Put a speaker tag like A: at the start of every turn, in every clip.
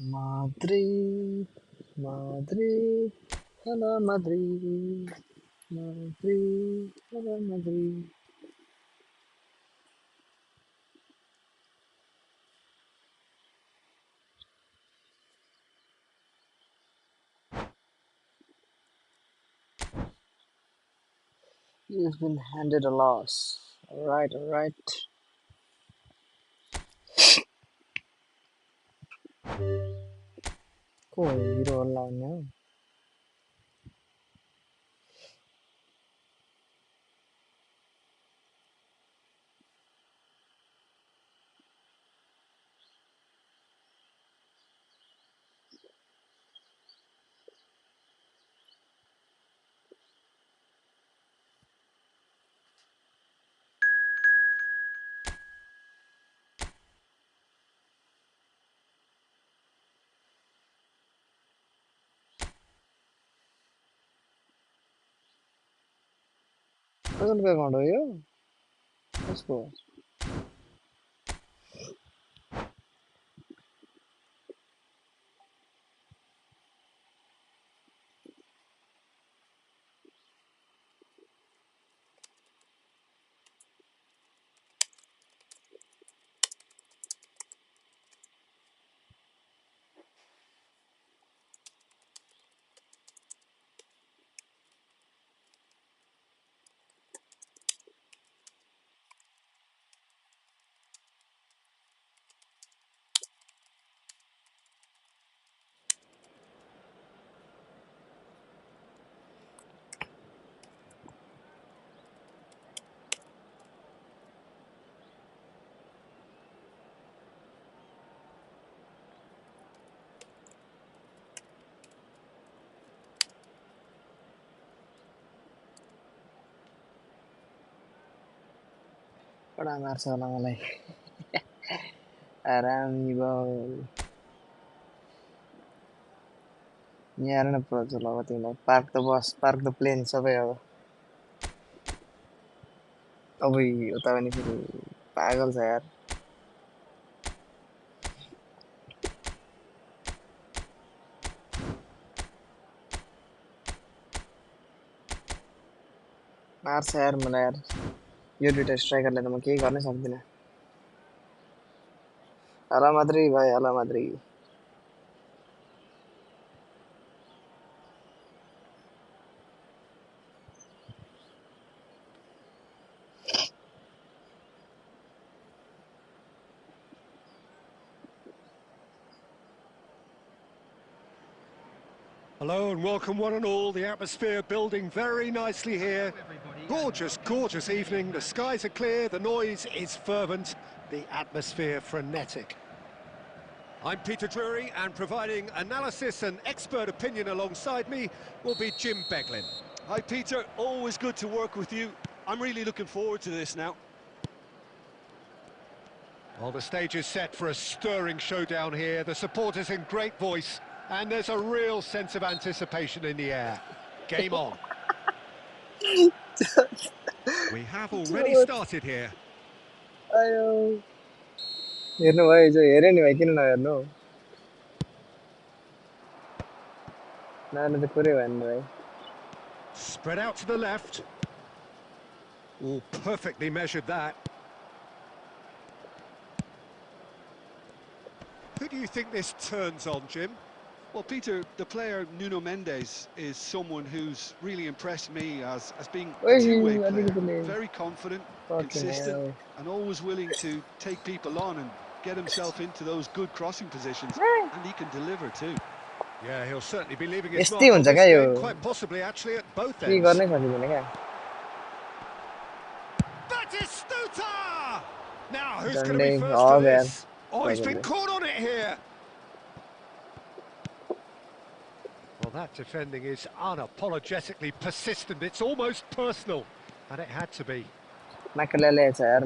A: Madrid, Madrid, Hala Madrid, Madrid, Hala Madrid. You've been handed a loss. Alright, alright. Cool, hero online now. Doesn't go on, do you? Let's go. But I'm not so long like Haramball. यहाँ न pro चलाएको तिमीलाई park the bus, park the plane सबै अब अबुई उता पनि फेरि पागल छ यार मार्छ यार मलाई यार यो दुईटा स्ट्राइकरले त म केही गर्नै सक्दिनँ हाला माद्री भाइ हाला Madri
B: Hello and welcome one and all. The atmosphere building very nicely here. Gorgeous, gorgeous evening. The skies are clear, the noise is fervent, the atmosphere frenetic. I'm Peter Drury, and providing analysis and expert opinion alongside me will be Jim Beglin.
C: Hi Peter, always good to work with you. I'm really looking forward to this now.
B: Well, the stage is set for a stirring showdown here. The supporters in great voice. And there's a real sense of anticipation in the air. Game on. We have already started here.
A: आयो हेर्नु भयो हिजो हेऱ्यो नि भाइ किन नहेर्नु नानीले त कुरै भएन भाइ
B: Spread out to the left. Oh, perfectly measured that. Who do you think this turns on, Jim?
C: Well, Peter, the player Nuno Mendes is someone who's really impressed me as being a two-way player. Very confident, consistent, and always willing to take people on and get himself into those good crossing positions. And he can deliver too.
B: Yeah, he'll certainly be leaving his mark on this game, quite possibly actually at both ends. Batistuta! Now, who's going to be first for this? Oh, he's been caught on it here. Well, that defending is unapologetically persistent. It's almost personal, and it had to be. Now this could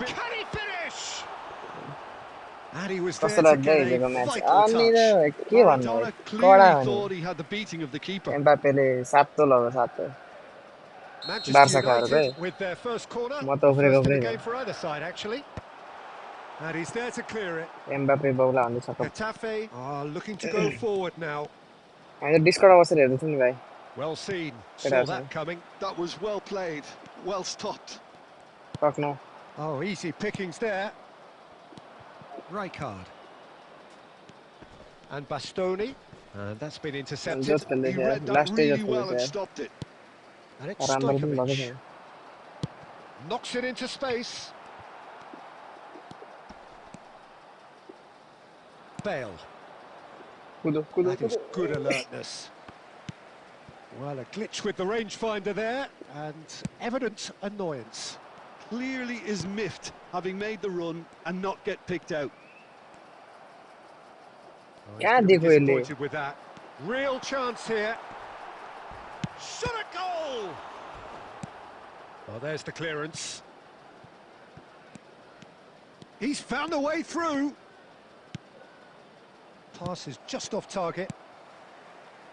B: be... Can he finish? And he was there to get a vital touch.
C: Maradona clearly thought he had the beating of the keeper.
B: Manchester United with their first corner. The first in the game for either side, actually. And he's there to clear it.
A: Mbappe bawla on the soccer.
B: Getafe are looking to go forward now.
A: And the Discord was there, isn't it?
B: Well seen. Saw that coming.
C: That was well played. Well stopped.
A: Fuck no.
B: Oh, easy pickings there. Rijkaard. And Bastoni. And that's been intercepted.
C: He read that really well and stopped it.
B: And it's Stoichkovic. Knocks it into space. Bale. That is good alertness. Well, a glitch with the rangefinder there, and evident annoyance.
C: Clearly is miffed, having made the run and not get picked out.
B: Oh, he's gonna be disappointed with that. Real chance here. Shot a goal! Well, there's the clearance. He's found a way through. Pass is just off target.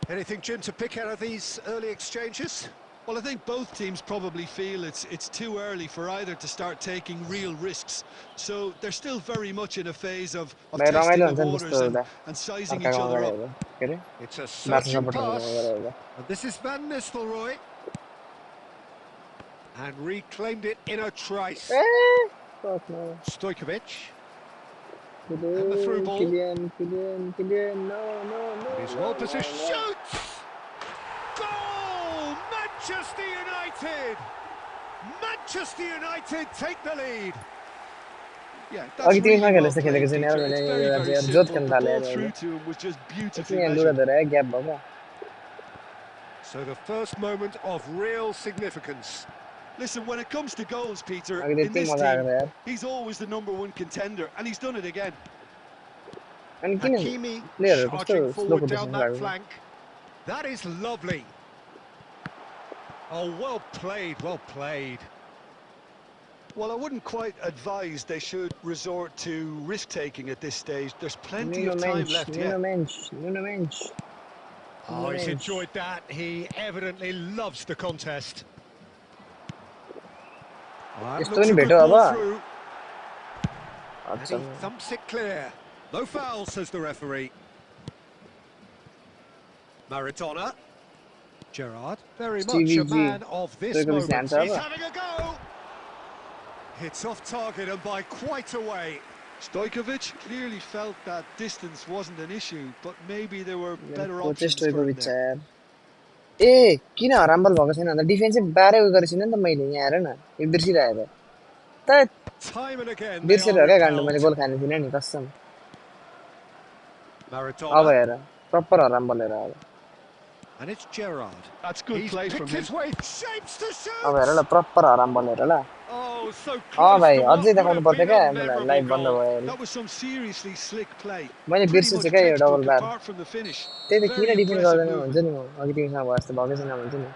B: Anything, Jim, to pick out of these early exchanges?
C: Well, I think both teams probably feel it's too early for either to start taking real risks. So they're still very much in a phase of testing the waters and sizing each other up.
B: It's a searching pass. And this is Van Nistelrooy. And reclaimed it in a trice. Stoichkovic. And the through ball.
A: Kylian, no.
B: He's well positioned. Shoots! Goal! Manchester United! Manchester United take the lead.
C: Yeah, that's really well played, Peter. It's very simple. The ball through to him was just beautifully measured.
B: So the first moment of real significance.
C: Listen, when it comes to goals, Peter, in this team, he's always the #1 contender, and he's done it again.
B: Hakimi charging forward down that flank. That is lovely. Oh, well played, well played.
C: Well, I wouldn't quite advise they should resort to risk-taking at this stage. There's plenty of time left yet.
B: Oh, he's enjoyed that. He evidently loves the contest. And he thumps it clear. No foul, says the referee. Maradona. Gerrard, very much a man of this moment. He's having a go. It's off target and by quite a way.
C: Stoichkovic clearly felt that distance wasn't an issue, but maybe there were better options for him there.
A: ए किन हराम्बल भएको छैन भन्दा defensive बारे उयो गरेको छैन नि त मैले यहाँ हेर न यो बिर्सिरहेको त बिर्सेर क्या गान्डु मैले गोल खाने थिइनँ नि कसम अब हेर प्रपर हराम्बल हेर अब
B: And it's Gerrard.
C: That's good play from him.
A: अब हेर ल प्रपर हराम्बल हेर ल
B: Oh, so close.
A: भाइ अझै देखाउनु पर्छ क्या मलाई लाइभ बन्द भयो
C: That was some seriously slick play.
A: मैले बिर्सेछु क्या यो डबल बार त्यही त किन डिफेन्ड गर्दैन भन्छ नि म अघि तिमीसँग भयो जस्तो भएकै छैन भन्छु नि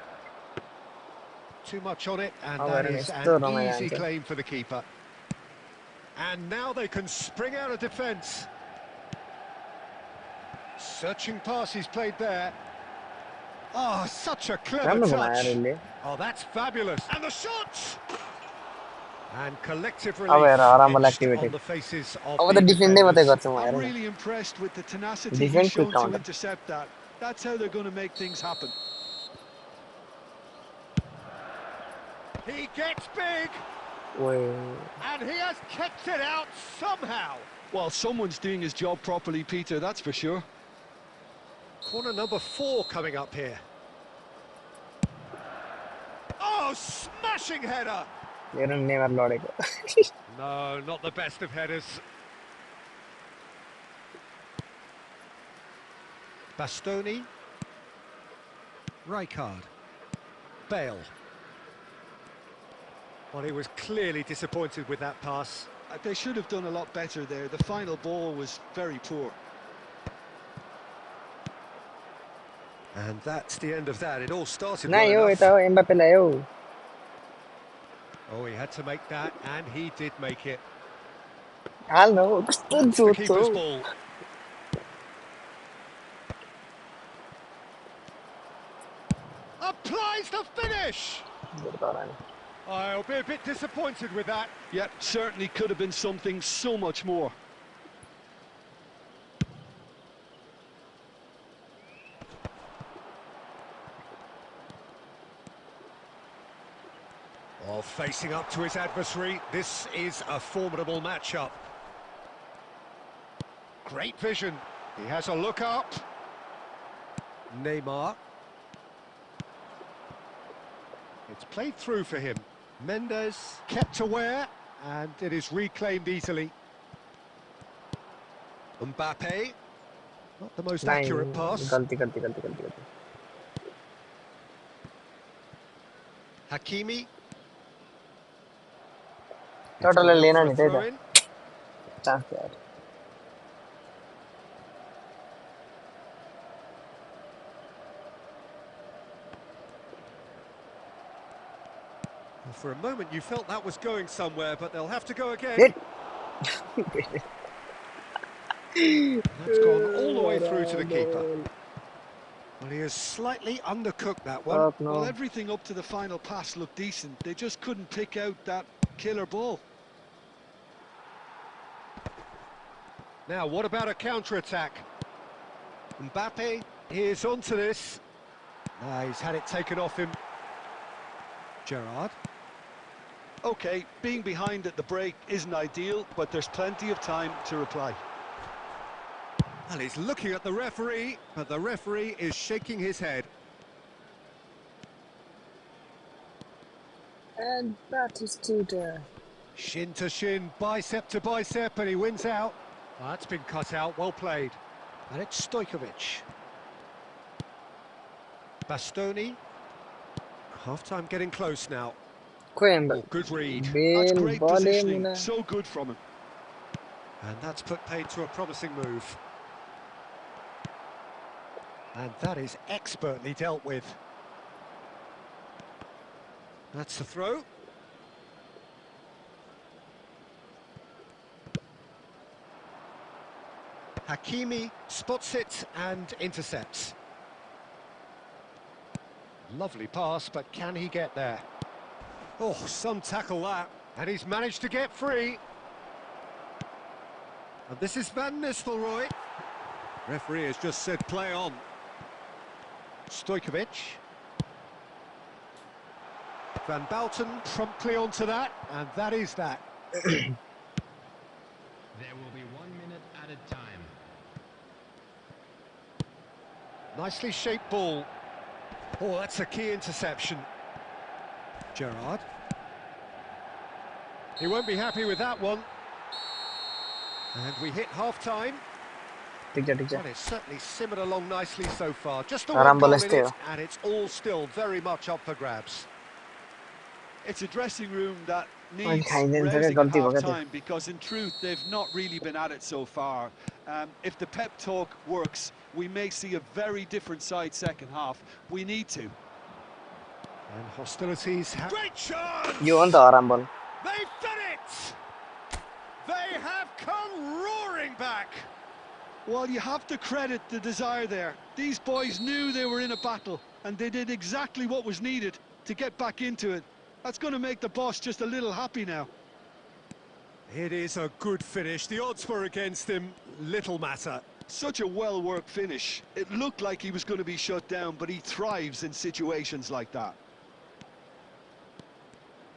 B: Too much on it, and that is an easy claim for the keeper. And now they can spring out of defence. Searching pass he's played there. Oh, such a clever touch. Oh, that's fabulous. And the shots! And collective relief on the faces of the defenders.
C: I'm really impressed with the tenacity he's shown to intercept that. That's how they're going to make things happen.
B: He gets big. And he has kept it out somehow.
C: Well, someone's doing his job properly, Peter, that's for sure.
B: Corner number 4 coming up here. Oh, smashing header! No, not the best of headers. Bastoni. Rijkaard. Bale. Well, he was clearly disappointed with that pass.
C: They should have done a lot better there. The final ball was very poor.
B: And that's the end of that. It all started
A: well.
B: Oh, he had to make that, and he did make it.
A: That's
B: the keeper's ball. Applies the finish! I'll be a bit disappointed with that.
C: Yep, certainly could have been something so much more.
B: While facing up to his adversary, this is a formidable matchup. Great vision. He has a look up. Neymar. It's played through for him. Mendes kept aware, and it is reclaimed easily. Mbappe. Not the most accurate pass.
A: Galti.
B: Hakimi.
A: Total लेना नहीं था
B: Throw-in.
A: Chance यार
B: For a moment you felt that was going somewhere, but they'll have to go again.
A: Hit.
B: That's gone all the way through to the keeper. Well, he has slightly undercooked that one.
A: No.
C: Well, everything up to the final pass looked decent. They just couldn't pick out that killer ball.
B: Now, what about a counter-attack? Mbappe is onto this. He's had it taken off him. Gerrard.
C: OK, being behind at the break isn't ideal, but there's plenty of time to reply.
B: Well, he's looking at the referee, but the referee is shaking his head.
A: And that is to
B: Shin to shin, bicep to bicep, and he wins out. Well, that's been cut out, well played. And it's Stojkovic. Bastoni. Half-time getting close now.
A: Coimbra.
B: Oh, good read.
C: That's great positioning, so good from him.
B: And that's put paid to a promising move. And that is expertly dealt with. That's the throw. Hakimi spots it and intercepts. Lovely pass, but can he get there? Oh, some tackle that. And he's managed to get free. And this is Van Nistelrooy. Referee has just said play on. Stojkovic. Van Bouten promptly onto that, and that is that.
D: There will be 1 minute added time.
B: Nicely shaped ball. Oh, that's a key interception. Gerrard. He won't be happy with that one. And we hit half-time. Well, it's certainly simmered along nicely so far. Just the one goal in it, and it's all still very much up for grabs.
C: It's a dressing room that needs raising at half-time, because in truth they've not really been at it so far. If the pep talk works, we may see a very different side second half. We need to.
B: And hostilities have... Great chance!
A: You want the Haramball.
B: They've done it! They have come roaring back!
C: Well, you have to credit the desire there. These boys knew they were in a battle, and they did exactly what was needed to get back into it. That's going to make the boss just a little happy now.
B: It is a good finish. The odds were against him. Little matter.
C: Such a well-worked finish. It looked like he was going to be shut down, but he thrives in situations like that.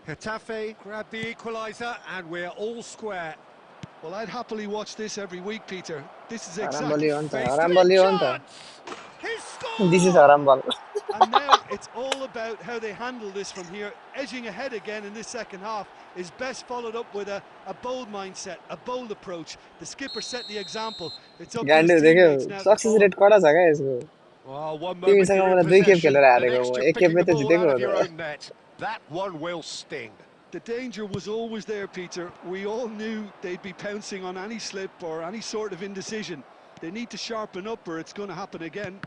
B: Getafe grabbed the equaliser, and we're all square.
C: Well, I'd happily watch this every week, Peter. This is
A: exactly...
B: Haramball.
A: This is Haramball.
C: And now it's all about how they handle this from here. Edging ahead again in this second half is best followed up with a bold mindset, a bold approach. The skipper set the example. It's up to his teammates now to follow.
B: Well, 1 moment you're in possession, the next you're picking the ball out of your own net. That one will sting.
C: The danger was always there, Peter. We all knew they'd be pouncing on any slip or any sort of indecision. They need to sharpen up or it's going to happen again.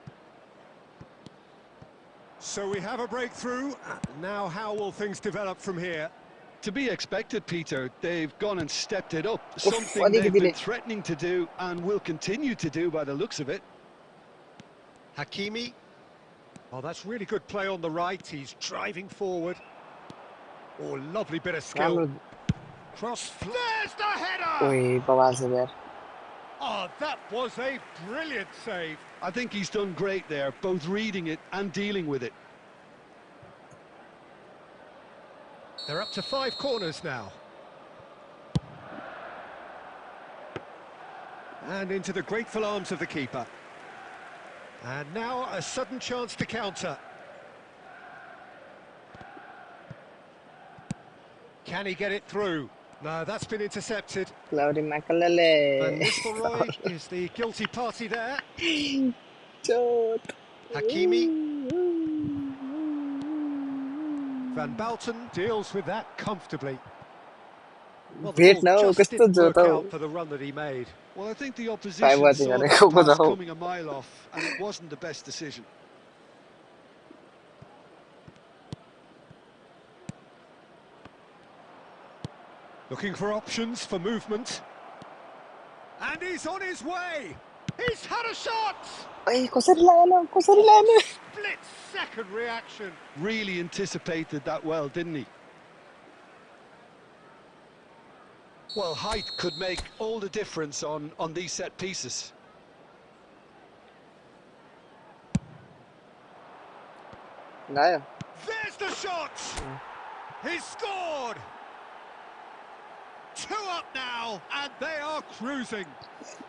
B: So we have a breakthrough. Now how will things develop from here?
C: To be expected, Peter. They've gone and stepped it up. Something they've been threatening to do and will continue to do by the looks of it.
B: Hakimi. Oh, that's really good play on the right. He's driving forward. Oh, lovely bit of skill. Cross, there's the header!
A: Oi, bawal se yaar.
B: Oh, that was a brilliant save.
C: I think he's done great there, both reading it and dealing with it.
B: They're up to 5 corners now. And into the grateful arms of the keeper. And now a sudden chance to counter. Can he get it through? No, that's been intercepted.
A: Claudia Makalele.
B: Van Nistelrooy is the guilty party there.
A: Chot.
B: Hakimi. Van Bouten deals with that comfortably. Well, the
A: Wait
B: ball
A: now,
B: just
A: kasto
B: didn't work
A: jota
B: out for the run that he made.
C: Well, I think the opposition saw that pass coming a mile off, and it wasn't the best decision.
B: Looking for options for movement. And he's on his way! He's had a shot!
A: Ay, kusarila.
B: Split-second reaction.
C: Really anticipated that well, didn't he? Well, height could make all the difference on these set pieces.
A: Gaya.
B: There's the shot! He's scored! 2 up now, and they are cruising.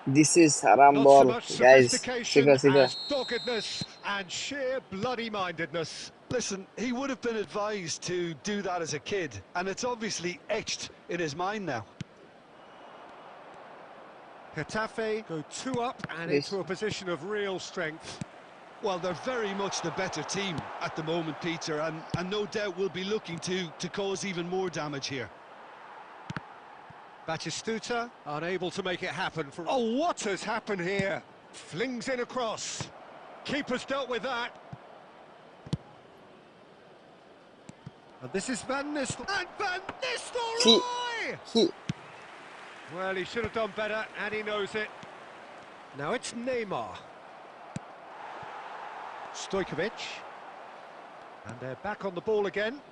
A: This is
B: Not so
A: Haramball,
B: much
A: guys.
B: sophistication
A: Siga.
B: as doggedness and sheer bloody-mindedness.
C: Listen, he would have been advised to do that as a kid, and it's obviously etched in his mind now.
B: Getafe go 2 up and into a position of real strength.
C: Well, they're very much the better team at the moment, Peter, and no doubt will be looking to cause even more damage here.
B: Batistuta unable to make it happen. Oh, what has happened here? Flings in across. Keeper's dealt with that. And this is Van Nistelrooy. And Van Nistelrooy! Well, he should have done better, and he knows it. Now it's Neymar. Stojkovic. And they're back on the ball again.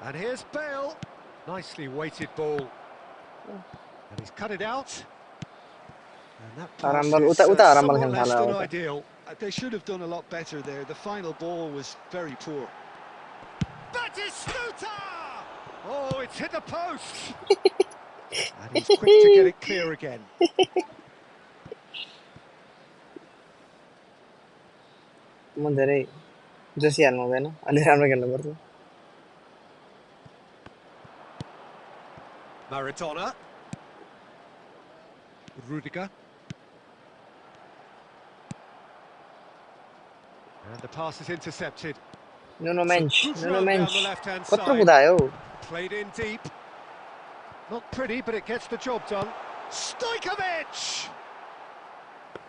B: And here's Bale. Nicely weighted ball. And he's cut it out. And that pass is somewhat less than ideal.
C: They should have done a lot better there. The final ball was very poor.
B: Batistuta! Oh, it's hit the post. And he's quick to get it clear again.
A: Mandare. Just here no na. Ali ramro kelna parcha.
B: Maradona. Rudiger. And the pass is intercepted.
A: No Mensch.
B: Kotro
A: kudayo.
B: Played in deep. Not pretty, but it gets the job done. Stojkovic!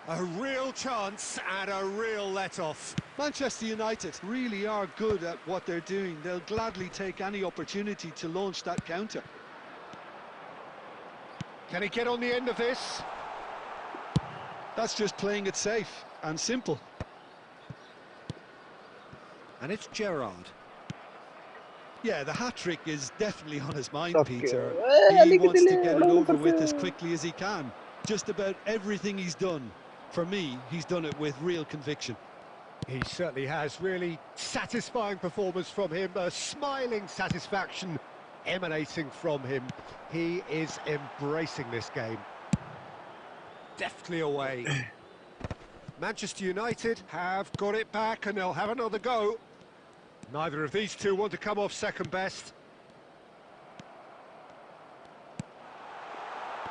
B: A real chance and a real let-off.
C: Manchester United really are good at what they're doing. They'll gladly take any opportunity to launch that counter.
B: Can he get on the end of this?
C: That's just playing it safe and simple.
B: And it's Gerrard.
C: Yeah, the hat-trick is definitely on his mind,
A: Okay.
C: Peter. He wants to get it over with as quickly as he can. Just about everything he's done, for me, he's done it with real conviction.
B: He certainly has. Really satisfying performance from him. A smiling satisfaction emanating from him. He is embracing this game. Deftly away. Manchester United have got it back and they'll have another go. Neither of these two want to come off second best.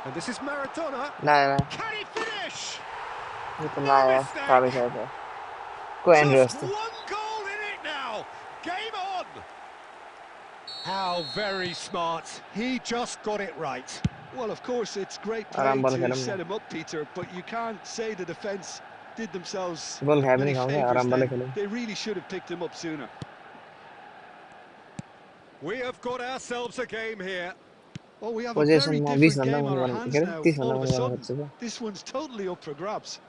B: And this is Maradona.
A: Nah.
B: Can he finish?
A: Ito na ya. Sabi siya ito.
B: Just one goal in it now. Game on. How very smart. He just got it right.
C: Well, of course, it's great play to set him up, Peter, but you can't say the defence did themselves many favours then. They really should have picked him up sooner.
B: We have got ourselves a game here.
C: Oh, we have a very different game on our hands now. All of a sudden, this one's totally up for grabs.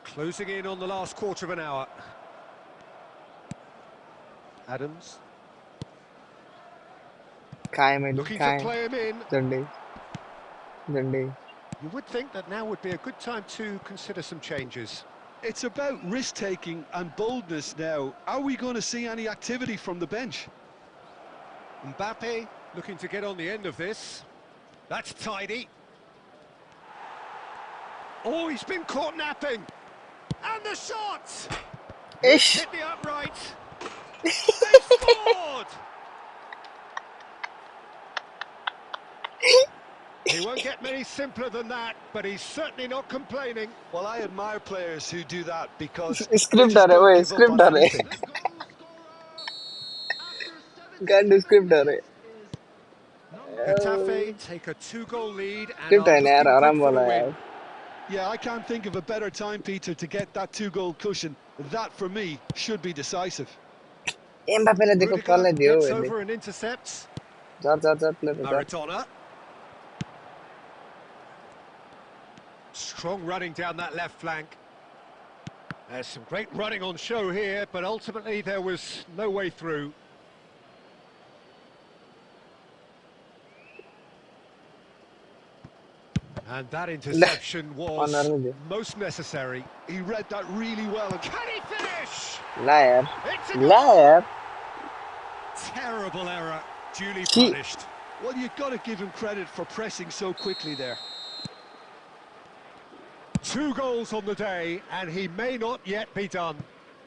B: Closing in on the last quarter of an hour. Adams.
A: Looking
B: to play him in.
A: Dundee.
B: You would think that now would be a good time to consider some changes.
C: It's about risk-taking and boldness now. Are we going to see any activity from the bench?
B: Mbappe looking to get on the end of this. That's tidy. Oh, he's been caught napping. And the shot!
A: Ish.
B: Hit the upright. They scored! He won't get many simpler than that, but he's certainly not complaining.
C: Well, I admire players who do that because
A: Script आ रहा है, script आ रहा है. Can't do script आ रहा है.
B: Getafe take a 2-goal lead and
A: Script
B: are
A: है यार,
B: looking good
A: Haramball
B: for a
A: है
B: win.
A: यार.
C: Yeah, I can't think of a better time, Peter, to get that 2-goal cushion. That, for me, should be decisive.
A: Mbappe ले देखो call ले दियो
B: gets over and intercepts. Maradona. Strong running down that left flank. There's some great running on show here, but ultimately there was no way through. And that interception was most necessary.
C: He read that really well.
B: Can he finish?
A: Liar.
B: It's a
A: Liar.
B: Terrible error, duly punished.
C: Well, you've got to give him credit for pressing so quickly there.
B: 2 goals on the day, and he may not yet be done.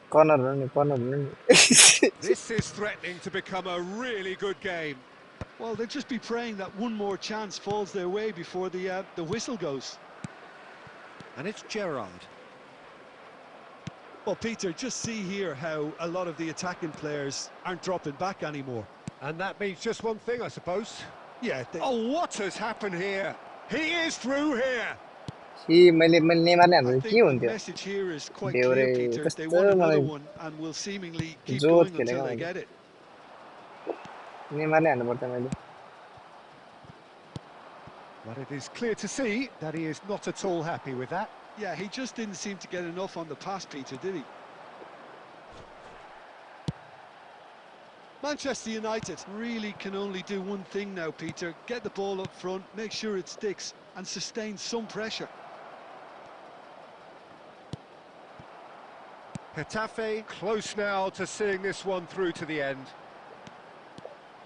A: Corner.
B: This is threatening to become a really good game.
C: Well, they'll just be praying that one more chance falls their way before the whistle goes.
B: And it's Gerrard.
C: Well, Peter, just see here how a lot of the attacking players aren't dropping back anymore.
B: And that means just one thing, I suppose.
C: Yeah.
B: Oh, what has happened here? He is through here.
A: I think
C: the message here is quite clear, Peter. They want another one and will seemingly keep going until they get it.
B: But it is clear to see that he is not at all happy with that.
C: Yeah, he just didn't seem to get enough on the pass, Peter, did he? Manchester United really can only do one thing now, Peter. Get the ball up front, make sure it sticks, and sustain some pressure.
B: Getafe close now to seeing this one through to the end.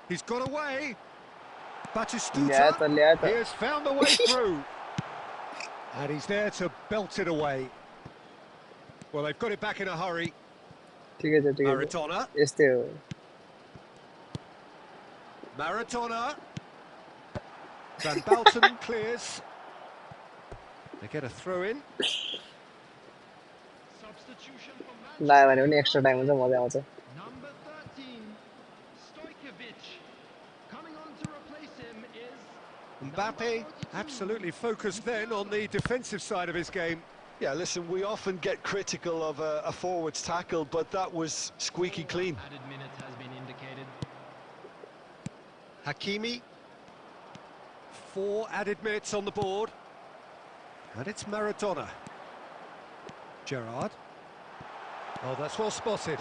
B: He's got away. Batistuta, he has found the way through. And he's there to belt it away. Well, they've got it back in a hurry. Maradona. Maradona. Van Balten clears. They get a throw in.
A: Extra time
D: Number 13, Stojkovic. Coming on to replace him is
B: Mbappe, absolutely focused then on the defensive side of his game.
C: Yeah, listen, we often get critical of a forward's tackle, but that was squeaky clean.
D: Added minute has been indicated.
B: Hakimi. 4 added minutes on the board. And it's Maradona. Gerrard. Oh, that's well spotted.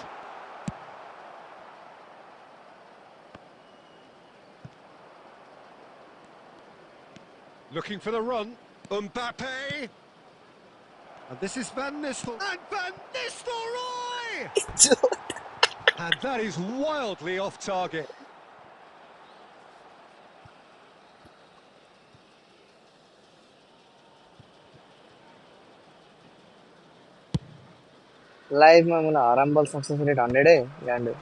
B: Looking for the run. Mbappe. And this is Van Nistelrooy. And Van Nistelrooy! And that is wildly off target.
A: Live में मुला Haramball success rate 100 है.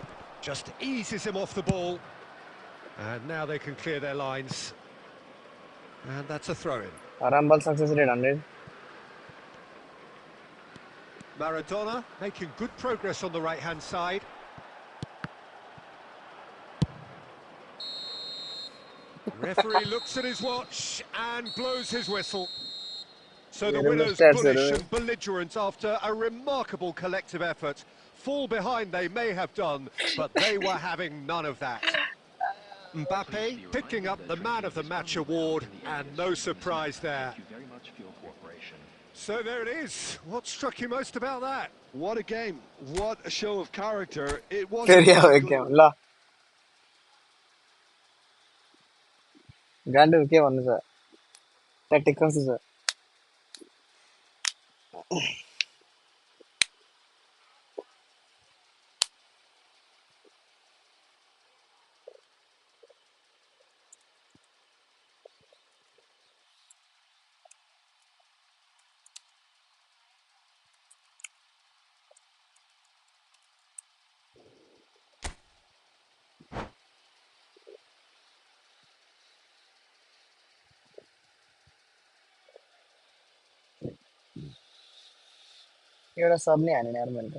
B: Just eases him off the ball. And now they can clear their lines. And that's a throw-in.
A: Haramball success rate 100.
B: Maradona making good progress on the right-hand side. Referee looks at his watch and blows his whistle. So the winners bullish and belligerent after a remarkable collective effort. Fall behind they may have done, but they were having none of that. Mbappe picking up the Man of the Match award, and no surprise there. So there it is. What struck you most about that?
C: What a game. What a show of character. It wasn't
A: फेरि
C: even
A: अब
C: a
A: एक
C: good...
A: game ल गान्डु के भन्नु छ tactic कस्तो छ एउटा सब नै हानेन यार मैले त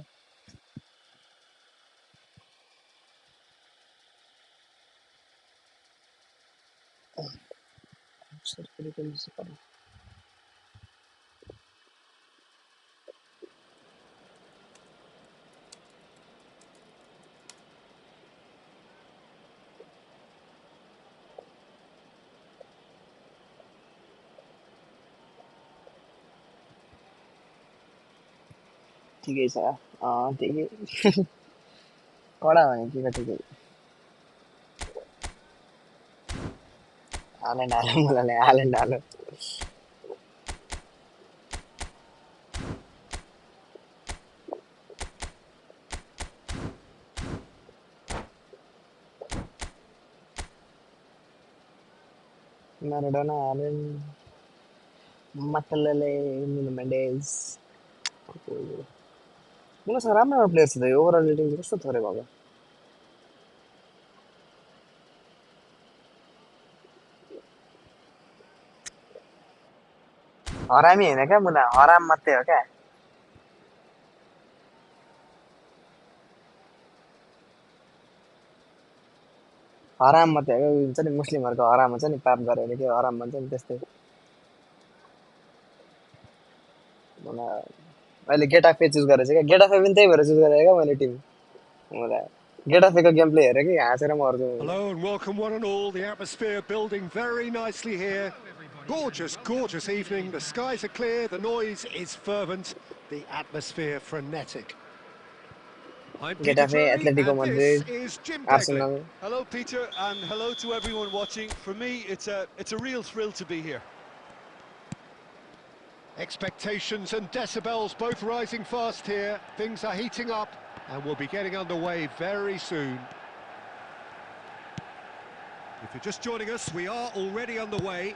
A: ठिकै छ ठिकै कडा भने के ठिकै हालेन मलाई हालेन Maradona, Allen, Matalele, Nuno Mendes. उनीसँग राम्रो राम्रो प्लेयर्स छ ओभरअल रेटिङ चाहिँ कस्तो थोरै भएको हरामी होइन क्या मुला हराम मात्रै हो क्या हराम मात्रै हो हुन्छ नि मुस्लिमहरूको हराम हुन्छ नि पाप गरे भने के हराम भन्छ नि त्यस्तै अहिले गेटाफे चुज गरेको छु क्या गेटाफे पनि त्यही भएर चुज गरेको क्या मैले टिम गेटाफेको गेम प्ले हेरेँ कि हाँसेर मर्छु
B: Hello and welcome one and all. The atmosphere building very nicely here. Gorgeous, gorgeous evening. The skies are clear, the noise is fervent, the atmosphere frenetic. I'm Peter
A: Getafe
B: Drury,
A: Atletico
B: and this
A: Madrid
B: is Jim Begley.
A: Arsenal
C: Hello, Peter, and hello to everyone watching. For me, it's a real thrill to be here.
B: Expectations and decibels both rising fast here. Things are heating up, and we'll be getting underway very soon. If you're just joining us, we are already on the way.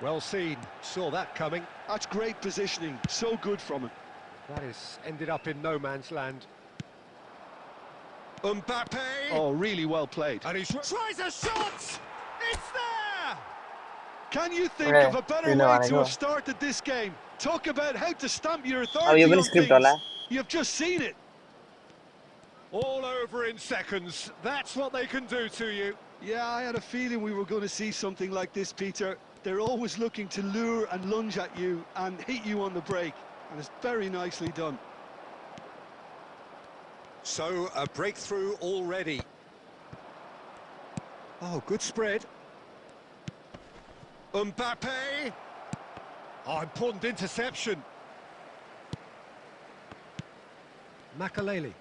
B: Well seen, saw that coming.
C: That's great positioning, so good from him.
B: That is ended up in no man's land. Mbappe!
C: Oh, really well played.
B: And he tries a shot! It's there!
C: Can you think of a better way to have started this game? Talk about how to stamp your authority on things. You've just seen it.
B: All over in seconds. That's what they can do to you.
C: Yeah, I had a feeling we were going to see something like this, Peter. They're always looking to lure and lunge at you and hit you on the break. And it's very nicely done.
B: So, a breakthrough already. Oh, good spread. Mbappe! Oh, important interception. Makaleli.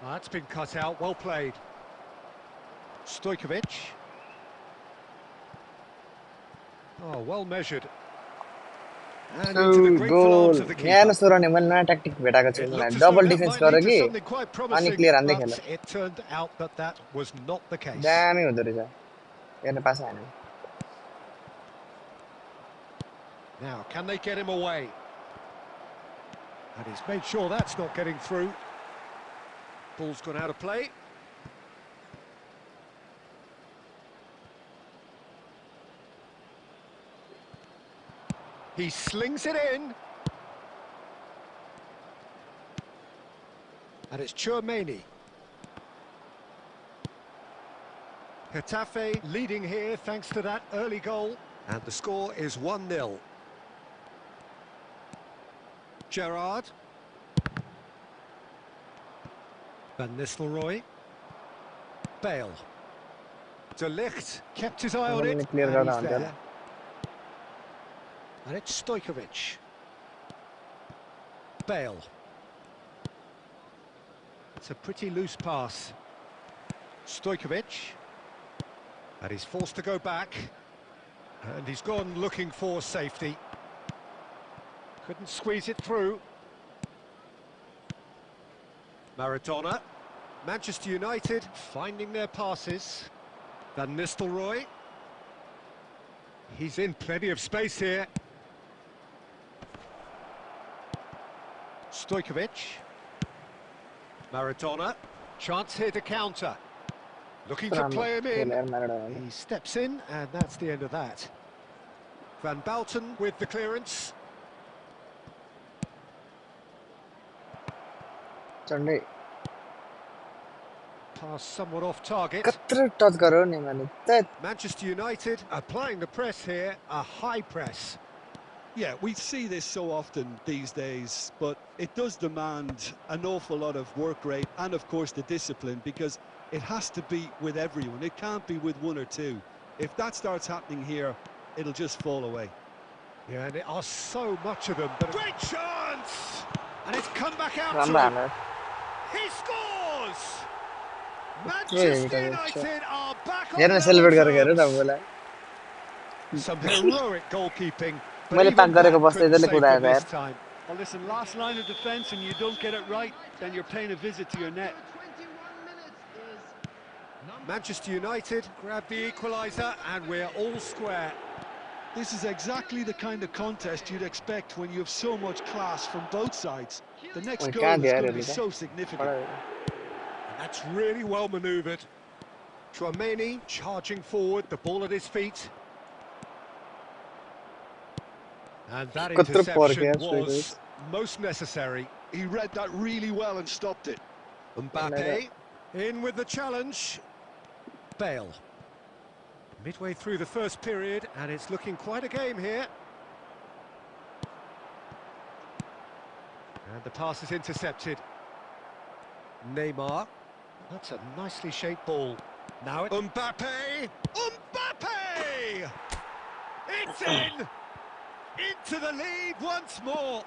B: Oh, that's been cut out, well played. Stojkovic. Oh, well measured. And into the grateful arms of the keeper.
A: Double defense
B: But it turned out that was not the case. Now, can they get him away? And he's made sure that's not getting through. Ball's gone out of play. He slings it in. And it's Chouameni. Getafe leading here thanks to that early goal. And the score is 1-0. Gerrard. Van Nistelrooy. Bale. De Ligt kept his eye on it. And he's there. And it's Stojkovic. Bale. It's a pretty loose pass. Stojkovic. And he's forced to go back. And he's gone looking for safety. Couldn't squeeze it through. Maradona. Manchester United finding their passes. Van Nistelrooy. He's in plenty of space here. Stojkovic. Maradona. Chance here to counter. Looking to play him in. He steps in, and that's the end of that. Van Bouten with the clearance. Pass somewhat off target. Manchester United applying the press here, a high press.
C: Yeah, we see this so often these days, but it does demand an awful lot of work rate and, of course, the discipline, because it has to be with everyone. It can't be with one or two. If that starts happening here, it'll just fall away.
B: Yeah, and there are so much of them. But great chance! And it's come back out to him. He scores! Manchester United are back on level terms. Some heroic goalkeeping. But even that couldn't save them this time.
C: Well, listen, last line of defence and you don't get it right, then you're paying a visit to your net.
B: Manchester United grab the equaliser and we're all square.
C: This is exactly the kind of contest you'd expect when you have so much class from both sides. The next goal is going to be so significant.
B: And that's really well manoeuvred. Tchouaméni charging forward, the ball at his feet. And that interception was most necessary.
C: He read that really well and stopped it.
B: Mbappe in with the challenge. Bale. Midway through the first period, and it's looking quite a game here. And the pass is intercepted. Neymar. That's a nicely shaped ball. Now it's Mbappe! Mbappe! It's in! Into the lead once more.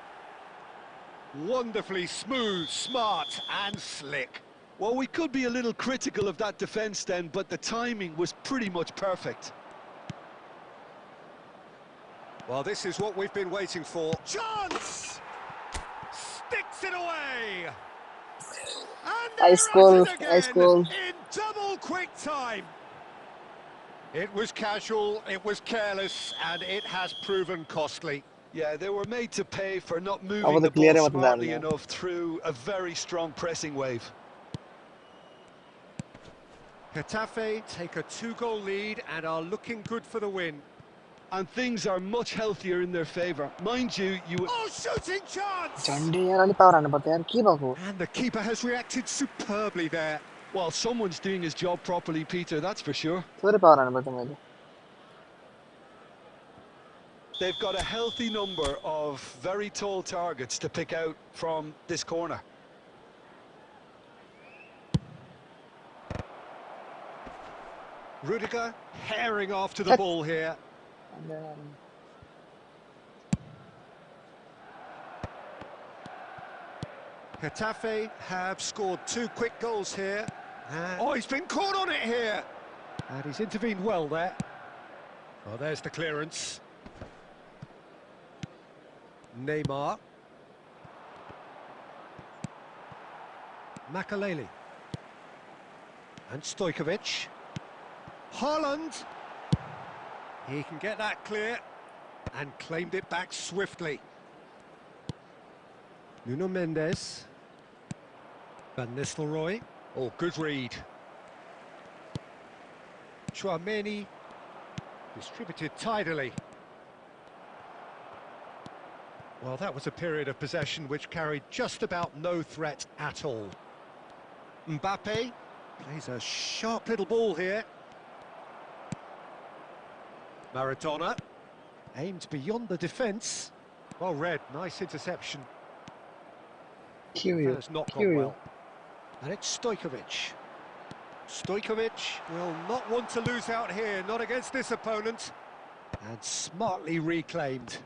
B: Wonderfully smooth, smart and slick.
C: Well, we could be a little critical of that defence then, but the timing was pretty much perfect.
B: Well, this is what we've been waiting for. Chance! Sticks it away! And
A: Ice goal, ice goal.
B: In double quick time. It was casual, it was careless, and it has proven costly.
C: Yeah, they were made to pay for not moving the ball smartly enough through a very strong pressing wave.
B: Getafe take a 2-goal lead and are looking good for the win.
C: And things are much healthier in their favour. Mind you,
B: Oh, shooting chance!
A: And
B: the keeper has reacted superbly there.
C: Well, someone's doing his job properly, Peter, that's for sure. They've got a healthy number of very tall targets to pick out from this corner.
B: Rudiger herring after the ball here. Getafe have scored 2 quick goals here. Oh, he's been caught on it here. And he's intervened well there. Oh, there's the clearance. Neymar. Makaleli. And Stojkovic. Haaland. He can get that clear and claimed it back swiftly. Nuno Mendes. Van Nistelrooy. Oh, good read. Tchouaméni. Distributed tidily. Well, that was a period of possession which carried just about no threat at all. Mbappe plays a sharp little ball here. Maradona aimed beyond the defence. Well read, nice interception. That's not gone well. And it's Stojkovic. Stojkovic will not want to lose out here, not against this opponent. And smartly reclaimed.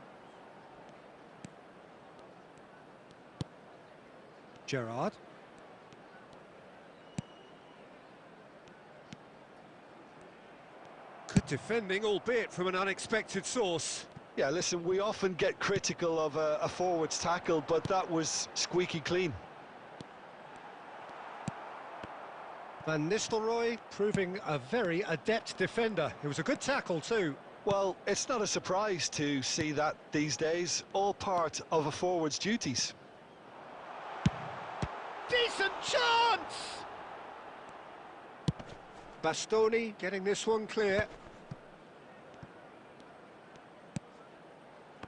B: Gerrard. Good defending, albeit from an unexpected source.
C: Yeah, listen, we often get critical of a forward's tackle, but that was squeaky clean.
B: Van Nistelrooy proving a very adept defender. It was a good tackle too.
C: Well, it's not a surprise to see that these days, all part of a forward's duties.
B: Decent chance! Bastoni getting this one clear.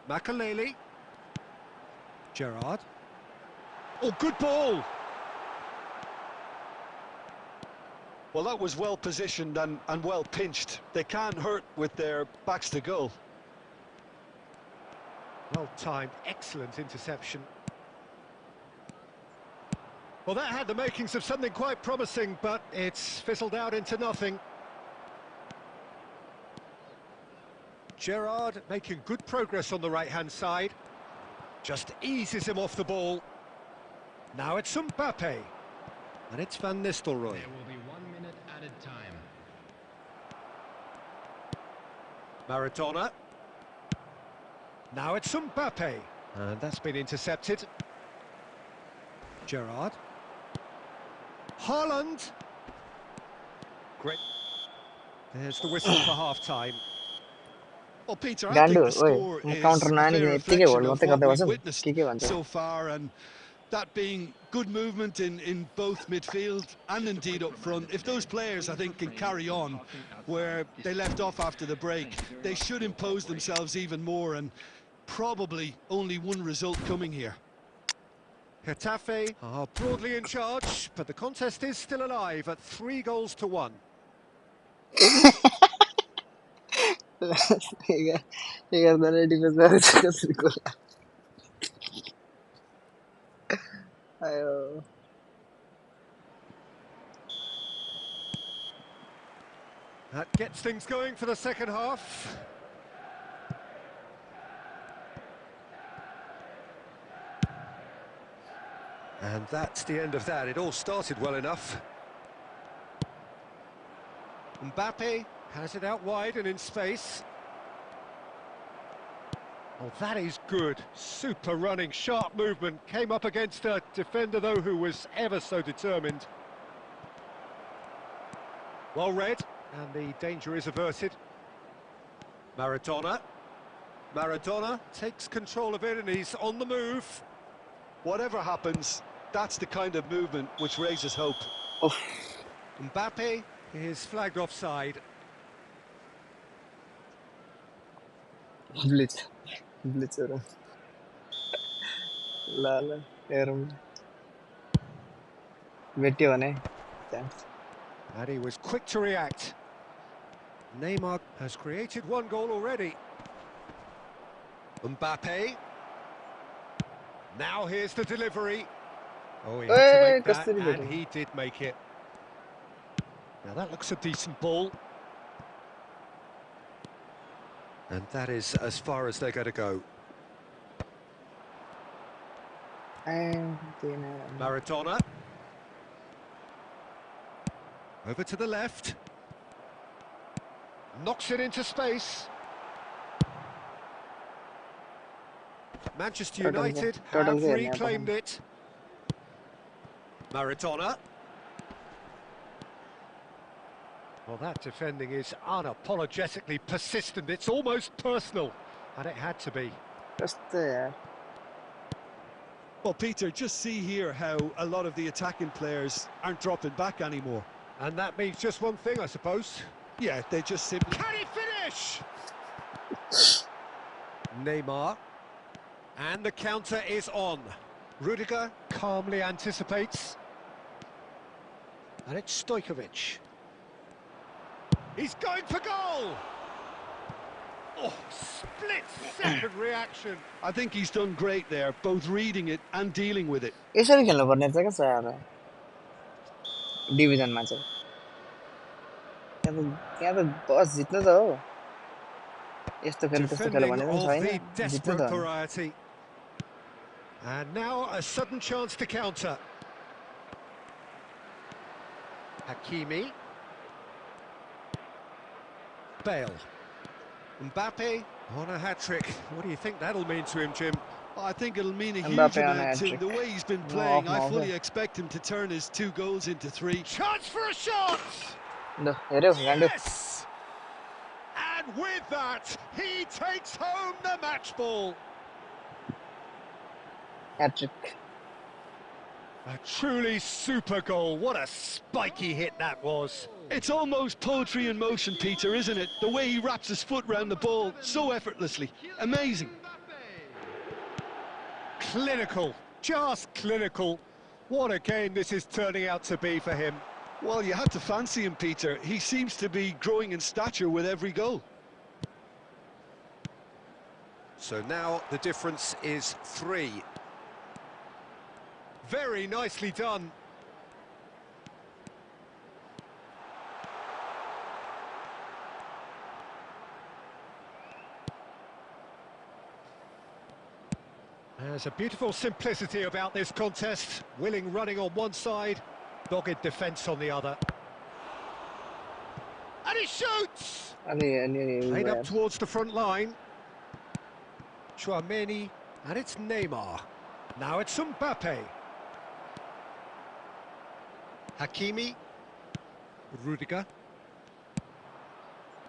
B: Makaleli. Gerrard. Oh, good ball!
C: Well, that was well positioned and well pinched. They can't hurt with their backs to goal.
B: Well timed, excellent interception. Well, that had the makings of something quite promising, but it's fizzled out into nothing. Gerrard making good progress on the right-hand side. Just eases him off the ball. Now it's Mbappe. And it's Van Nistelrooy.
D: There will be 1 minute added time.
B: Maradona. Now it's Mbappe. And that's been intercepted. Gerrard. Haaland. Great. There's the whistle for half-time.
C: Well, Peter, I think the score is a fair reflection of what we've witnessed so far, and that being good movement in both midfield and indeed up front. If those players, I think, can carry on where they left off after the break, they should impose themselves even more, and probably only one result coming here.
B: Getafe are broadly in charge, but the contest is still alive at 3-1. That gets things going for the second half. And that's the end of that. It all started well enough. Mbappe has it out wide and in space. Oh, that is good. Super running, sharp movement. Came up against a defender, though, who was ever so determined. Well read, and the danger is averted. Maradona. Maradona takes control of it, and he's on the move.
C: Whatever happens, that's the kind of movement which raises hope.
A: Oof.
B: Mbappe is flagged offside.
A: Blitz. Blitz. Lala. Thanks.
B: And he was quick to react. Neymar has created one goal already. Mbappe. Now here's the delivery. Oh, he had to make that, and he did make it. Now that looks a decent ball. And that is as far as they're going to go. Maradona. Over to the left. Knocks it into space. Manchester United have reclaimed it. Maradona. Well, that defending is unapologetically persistent. It's almost personal, and it had to be.
A: Just there.
C: Well, Peter, just see here how a lot of the attacking players aren't dropping back anymore.
B: And that means just one thing, I suppose.
C: Yeah, they just simply...
B: Can he finish? Neymar. And the counter is on. Rudiger calmly anticipates. And it's Stojkovic. He's going for goal! Oh, split-second reaction.
C: I think he's done great there, both reading it and dealing with it.
A: यसरी खेल्नु पर्ने रहेछ क्या यार डिभिजनमा चाहिँ त्यहाँ त बस जित्नु त हो यस्तो खेल्नु त्यस्तो खेल्नु भन्ने पनि छैन जित्नु त
B: And now a sudden chance to counter. Hakimi. Bale. Mbappe on a hat-trick. What do you think that'll mean to him, Jim?
C: I think it'll mean a
A: Mbappe
C: huge
A: on a
C: amount to him.
A: hat-trick.
C: The way he's been
A: No,
C: playing, I
A: off
C: fully
A: now.
C: expect him to turn his 2 goals into 3.
B: Chance for a shot!
A: No, here we go.
B: Yes! And with that, he takes home the match ball.
A: Hat-trick.
B: A truly super goal. What a spiky hit that was.
C: It's almost poetry in motion, Peter, isn't it? The way he wraps his foot round the ball so effortlessly. Amazing.
B: Clinical, just clinical. What a game this is turning out to be for him.
C: Well, you had to fancy him, Peter. He seems to be growing in stature with every goal.
B: So now the difference is 3. Very nicely done. There's a beautiful simplicity about this contest. Willing running on one side, dogged defence on the other. And he shoots! Played up towards the front line. Chouameni, and it's Neymar. Now it's Mbappe. Hakimi. Rudiger.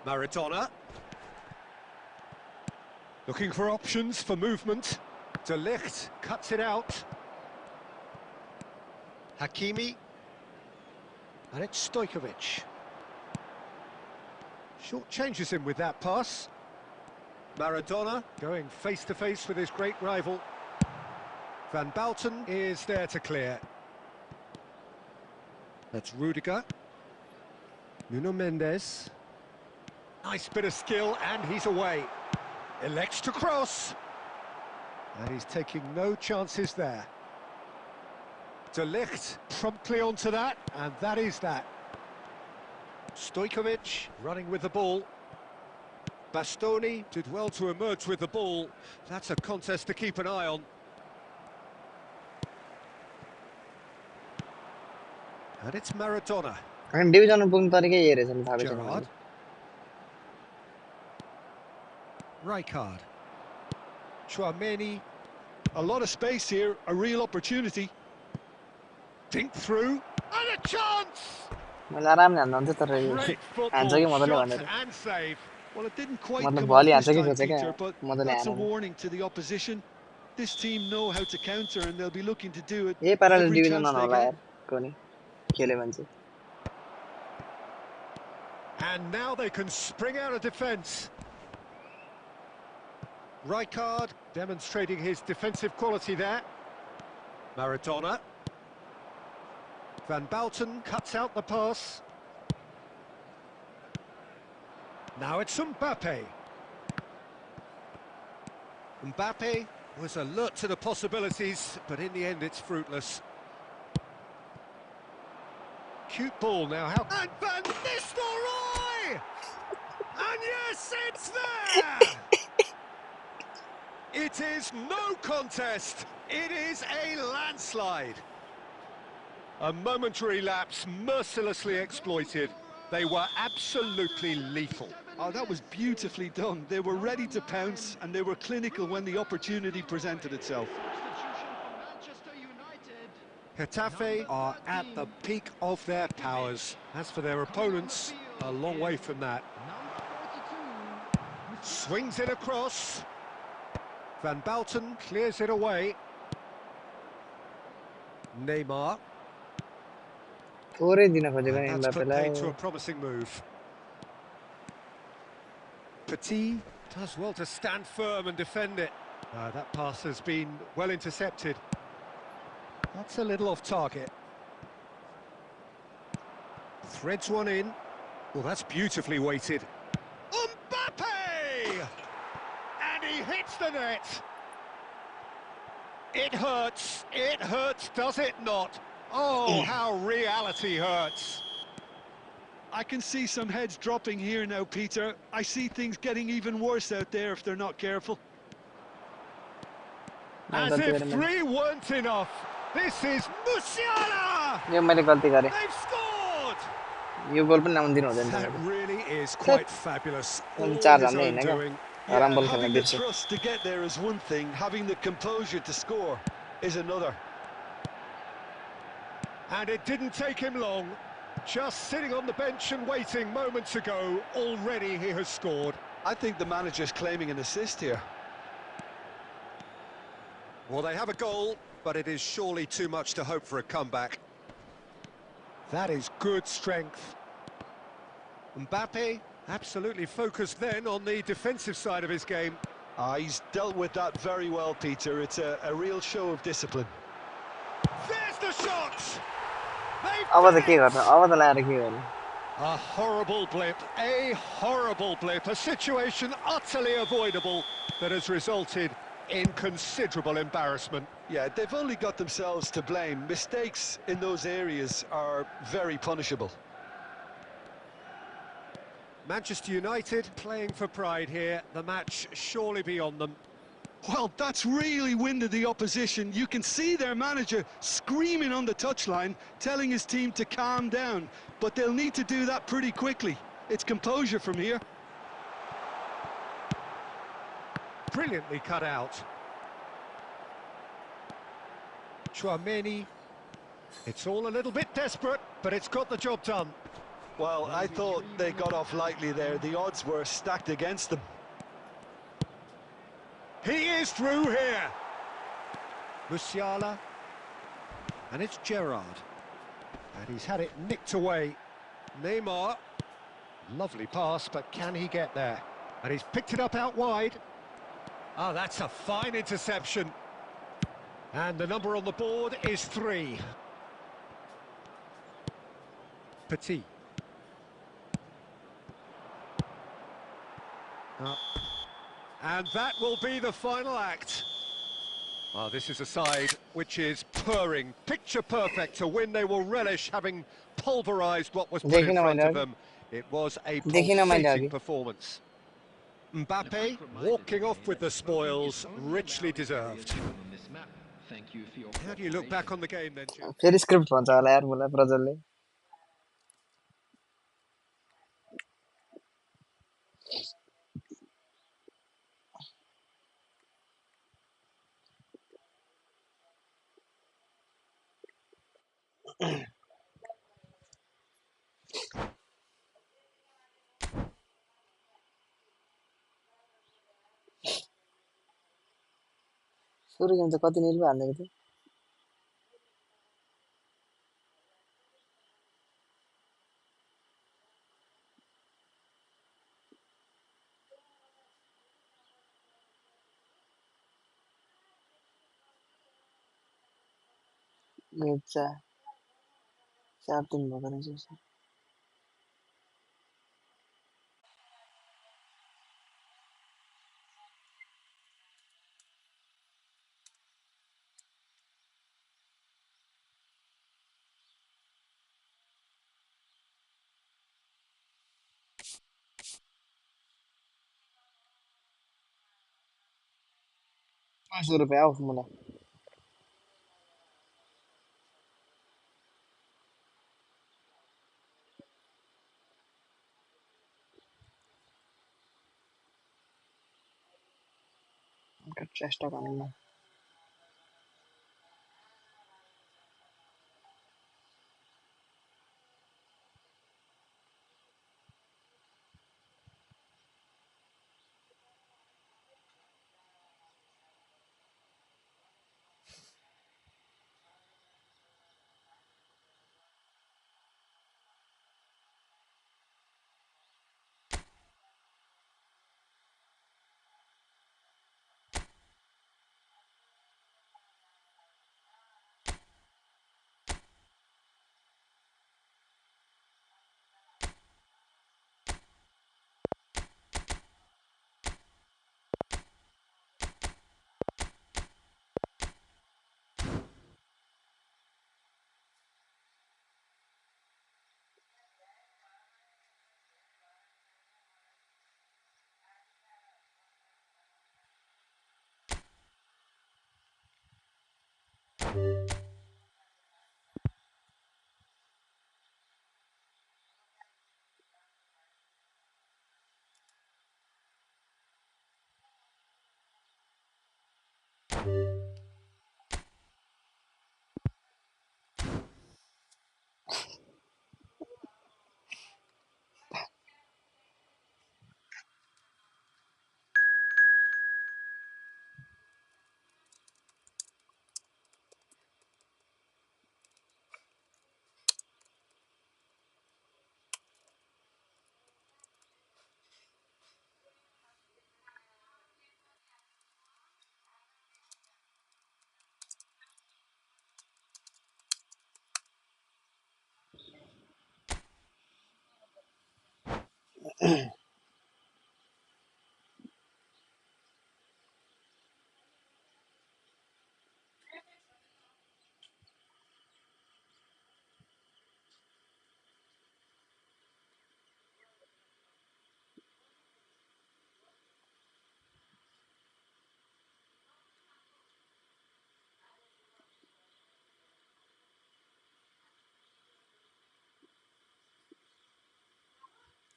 B: Maradona. Looking for options for movement. De Ligt cuts it out. Hakimi. And it's Stojkovic. Short changes him with that pass. Maradona going face-to-face with his great rival. Van Basten is there to clear. That's Rudiger. Nuno Mendes. Nice bit of skill, and he's away. Elects to cross. And he's taking no chances there. De Ligt promptly onto that, and that is that. Stojkovic running with the ball. Bastoni did well to emerge with the ball. That's a contest to keep an eye on. And it's Maradona.
A: And division पुग्नु तरिकै हेरे छन् थाहा छ
B: Gerrard. Rijkaard. Chouameni.
C: A lot of space here, a real opportunity.
B: Dink through. And a chance!
A: मैले आरामले हान्नु हुन्थ्यो तर
B: Great
A: हान्छ कि
B: football
A: मजाले
B: shot
A: भनेर
B: and save.
C: Well, it didn't quite
A: मतलब
C: come
A: भलि
C: off
A: हान्छ
C: this
A: कि
C: time,
A: खोजे क्या
C: Peter, but
A: मजाले
C: that's a
A: हानेन
C: warning to the opposition. This team know how to counter, and they'll be looking to do it
A: यही पाराले
C: every
A: division
C: chance they
A: नहोला
C: get.
A: यार कुनै खेल्यो भने चाहिँ
B: And now they can spring out of defence. Rijkaard demonstrating his defensive quality there. Maradona. Van Basten cuts out the pass. Now it's Mbappe. Mbappe was alert to the possibilities, but in the end it's fruitless. Cute ball now, how... And Van Nistelrooy! And yes, it's there! It is no contest, it is a landslide. A momentary lapse mercilessly exploited. They were absolutely lethal.
C: Oh, that was beautifully done. They were ready to pounce, and they were clinical when the opportunity presented itself.
B: Getafe are at the peak of their powers. As for their opponents, a long way from that. Swings it across. Van Basten clears it away. Neymar.
A: थोरै दिन खोजेको नि
B: That's put paid to
A: एम्बापेलाई
B: a promising move. Petit does well to stand firm and defend it. That pass has been well intercepted. That's a little off target. Threads one in. Well, that's beautifully weighted. Mbappe! And he hits the net. It hurts, does it not? Oh, how reality hurts.
C: I can see some heads dropping here now, Peter. I see things getting even worse out there if they're not careful.
B: As if three weren't enough. This is Musiala!
A: They've
B: scored!
A: scored!
B: That really is quite fabulous. All
A: चार
B: his
A: जाने
B: own
A: हैन क्या
B: doing.
C: Yeah,
A: Haramball खेल्न
C: having the
A: बिर्से
C: trust to get there is one thing, having the composure to score is another.
B: And it didn't take him long. Just sitting on the bench and waiting moments ago, already he has scored.
C: I think the manager's claiming an assist here.
B: Well, they have a goal, but it is surely too much to hope for a comeback. That is good strength. Mbappe, absolutely focused then on the defensive side of his game.
C: He's dealt with that very well, Peter. It's a real show of discipline.
B: There's the shot!
A: अब त के गर्नु अब त ल्याएर के गर्नु
B: A horrible blip, a situation utterly avoidable that has resulted in considerable embarrassment.
C: Yeah, they've only got themselves to blame. Mistakes in those areas are very punishable.
B: Manchester United playing for pride here, the match surely beyond them.
C: Well, that's really winded the opposition. You can see their manager screaming on the touchline, telling his team to calm down. But they'll need to do that pretty quickly. It's composure from here.
B: Brilliantly cut out. Chouameni. It's all a little bit desperate, but it's got the job done.
C: Well, I thought they got off lightly there. The odds were stacked against them.
B: He is through here. Musiala. And it's Gerrard. And he's had it nicked away. Neymar. Lovely pass, but can he get there? And he's picked it up out wide. Oh, that's a fine interception. And the number on the board is 3. Petit. And that will be the final act. Oh, this is a side which is purring, picture perfect to win. They will relish having pulverised what was put in front of them. It was a pulsating performance. Mbappe walking off with the spoils, richly deserved. How do you look back on the game then, Jim?
A: फेरि script भन्छ होला यार मलाई प्रजलले सुरु game त कति निल पो हाल्दिएको थियो चार दिन भएको रहेछ ₹500 आऊ मलाई चेष्टा गर्नु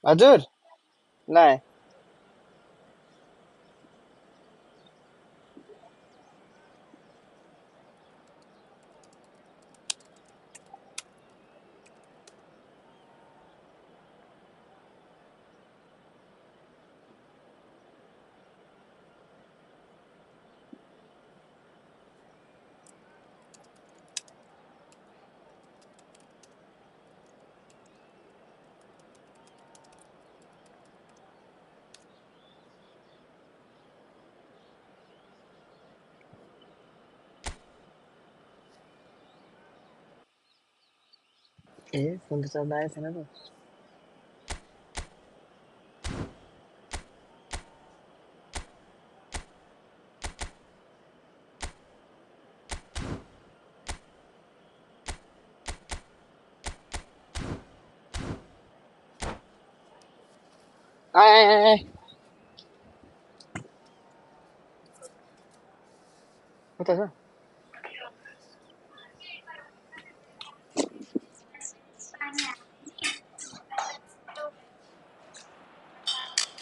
A: हजुर ल ए फोन त चल्दा आएको छैन त आए कता छ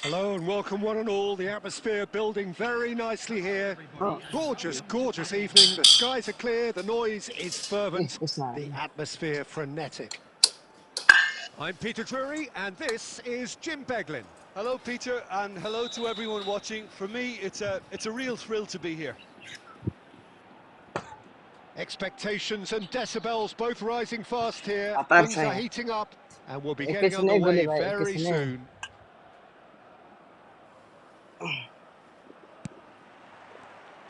B: Hello and welcome one and all. The atmosphere building very nicely here. Gorgeous, gorgeous evening. The skies are clear, the noise is
A: A
B: fervent,
A: यसमा
B: the atmosphere frenetic. I'm Peter Drury and this is Jim Beglin.
C: Hello, Peter, and hello to everyone watching. For me, it's a real thrill to be here.
B: Expectations and decibels both rising fast here.
A: हतार छ
B: Things are
A: यहाँ
B: heating up and we'll be getting
A: एकैछिनै गोली
B: underway
A: भाइ
B: very
A: एकैछिनै
B: soon.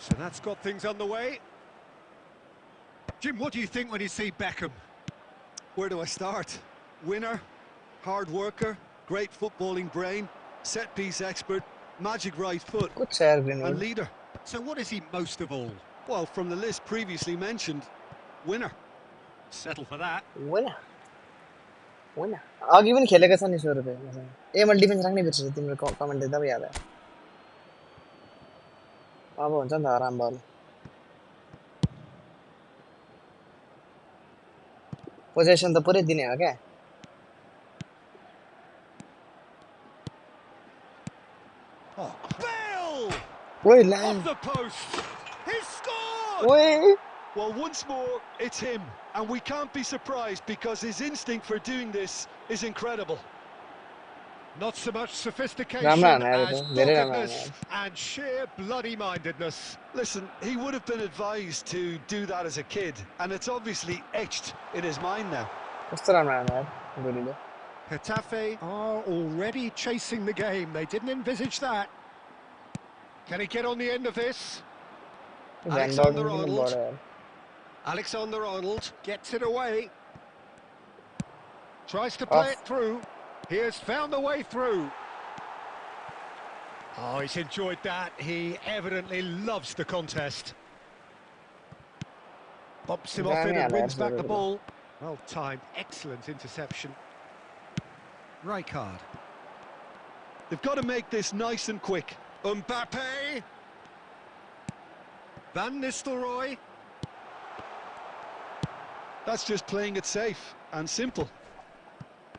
B: So that's got things underway. Jim, what do you think when you see Beckham?
C: Where do I start? Winner, hard worker, great footballing brain, set-piece expert, magic right foot,
A: कुछ छ यार
C: and
A: Greenwood
C: leader.
B: So what is he most of all?
C: Well, from the list previously mentioned, winner.
B: Settle for that.
A: होइन होइन अघि पनि खेलेको छ नि 100 रुपियाँ मसँग ए मैले डिफेन्स राख्नै बिर्सेछु तिम्रो कमेन्ट देख्दा पो याद आयो अब हुन्छ नि त हराम्बल पोजेसन त पुरै दिने हो क्या
B: Oh, Bale!
A: ओइ ला
B: Off the post! He scored!
A: ओइ
C: Well, once more, it's him, and we can't be surprised because his instinct for doing this is incredible.
B: Not so much
A: राम्रो
B: sophistication
A: हान्यो यार
B: as
A: त धेरै राम्रो हान्यो
B: doggedness and sheer bloody-mindedness.
C: Listen, he would have been advised to do that as a kid, and it's obviously etched in his mind now.
A: कस्तो राम्रो हान्यो यार गोलीले
B: Getafe are already chasing the game. They didn't envisage that. Can he get on the end of this?
C: Alexander-Arnold.
B: Alexander-Arnold gets it away. Tries to play it through. He has found the way through. Oh, he's enjoyed that. He evidently loves the contest. Bumps him off it and wins back the ball. Well timed, excellent interception. Rijkaard.
C: They've got to make this nice and quick.
B: Mbappe. Van Nistelrooy.
C: That's just playing it safe and simple.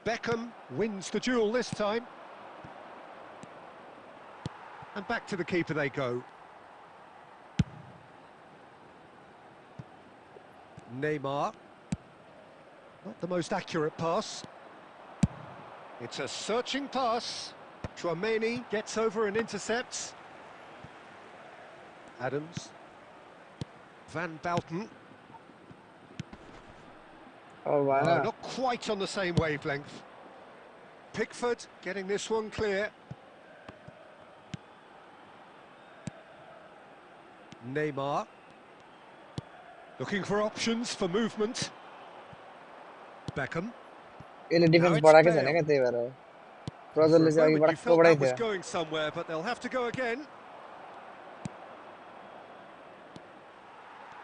B: Beckham wins the duel this time. And back to the keeper they go. Neymar. Not the most accurate pass. It's a searching pass. Chouameni gets over and intercepts. Adams. Van Bouten.
A: Oh, why
B: No,
A: not?
B: not quite on the same wavelength. Pickford getting this one clear. Neymar. Looking for options for movement. Beckham.
A: यसले
B: Now
A: defence
B: it's
A: बढाएकै छैन
B: Bale.
A: क्या त्यही भएर
B: For
A: ब्रजरले
B: a
A: चाहिँ अघि
B: moment you
A: बढाएको
B: felt that was
A: बढाइदियो
B: going somewhere, but they'll have to go again.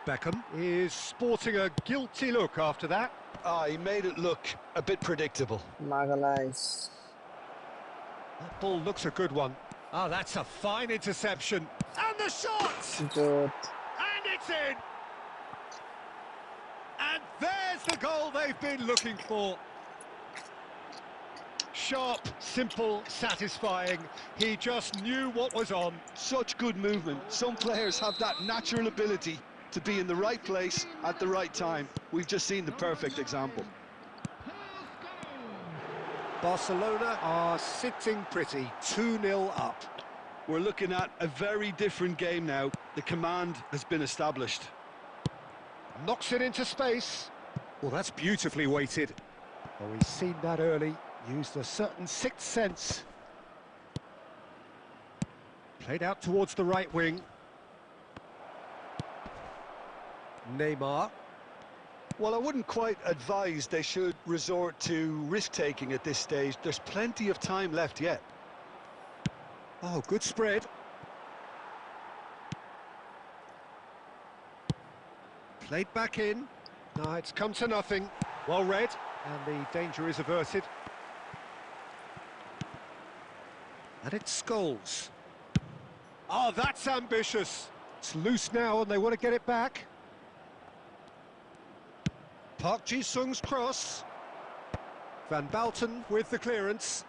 B: Beckham is sporting a guilty look after that.
C: Ah, he made it look a bit predictable.
A: Magalhaes.
B: That ball looks a good one. Oh, that's a fine interception. And the shot!
A: Good.
B: And it's in! And there's the goal they've been looking for. Sharp, simple, satisfying. He just knew what was on.
C: Such good movement. Some players have that natural ability to be in the right place at the right time. We've just seen the perfect example.
B: Barcelona are sitting pretty, 2-0 up.
C: We're looking at a very different game now. The command has been established.
B: Knocks it into space. Well, that's beautifully weighted. Oh, he's seen that early. Used a certain sixth sense. Played out towards the right wing. Neymar.
C: Well, I wouldn't quite advise they should resort to risk-taking at this stage. There's plenty of time left yet.
B: Oh, good spread. Played back in. No, it's come to nothing. Well read, and the danger is averted. And it's Scholes. Oh, that's ambitious. It's loose now, and they want to get it back. Park Ji-sung's cross. Van Bouten with the clearance.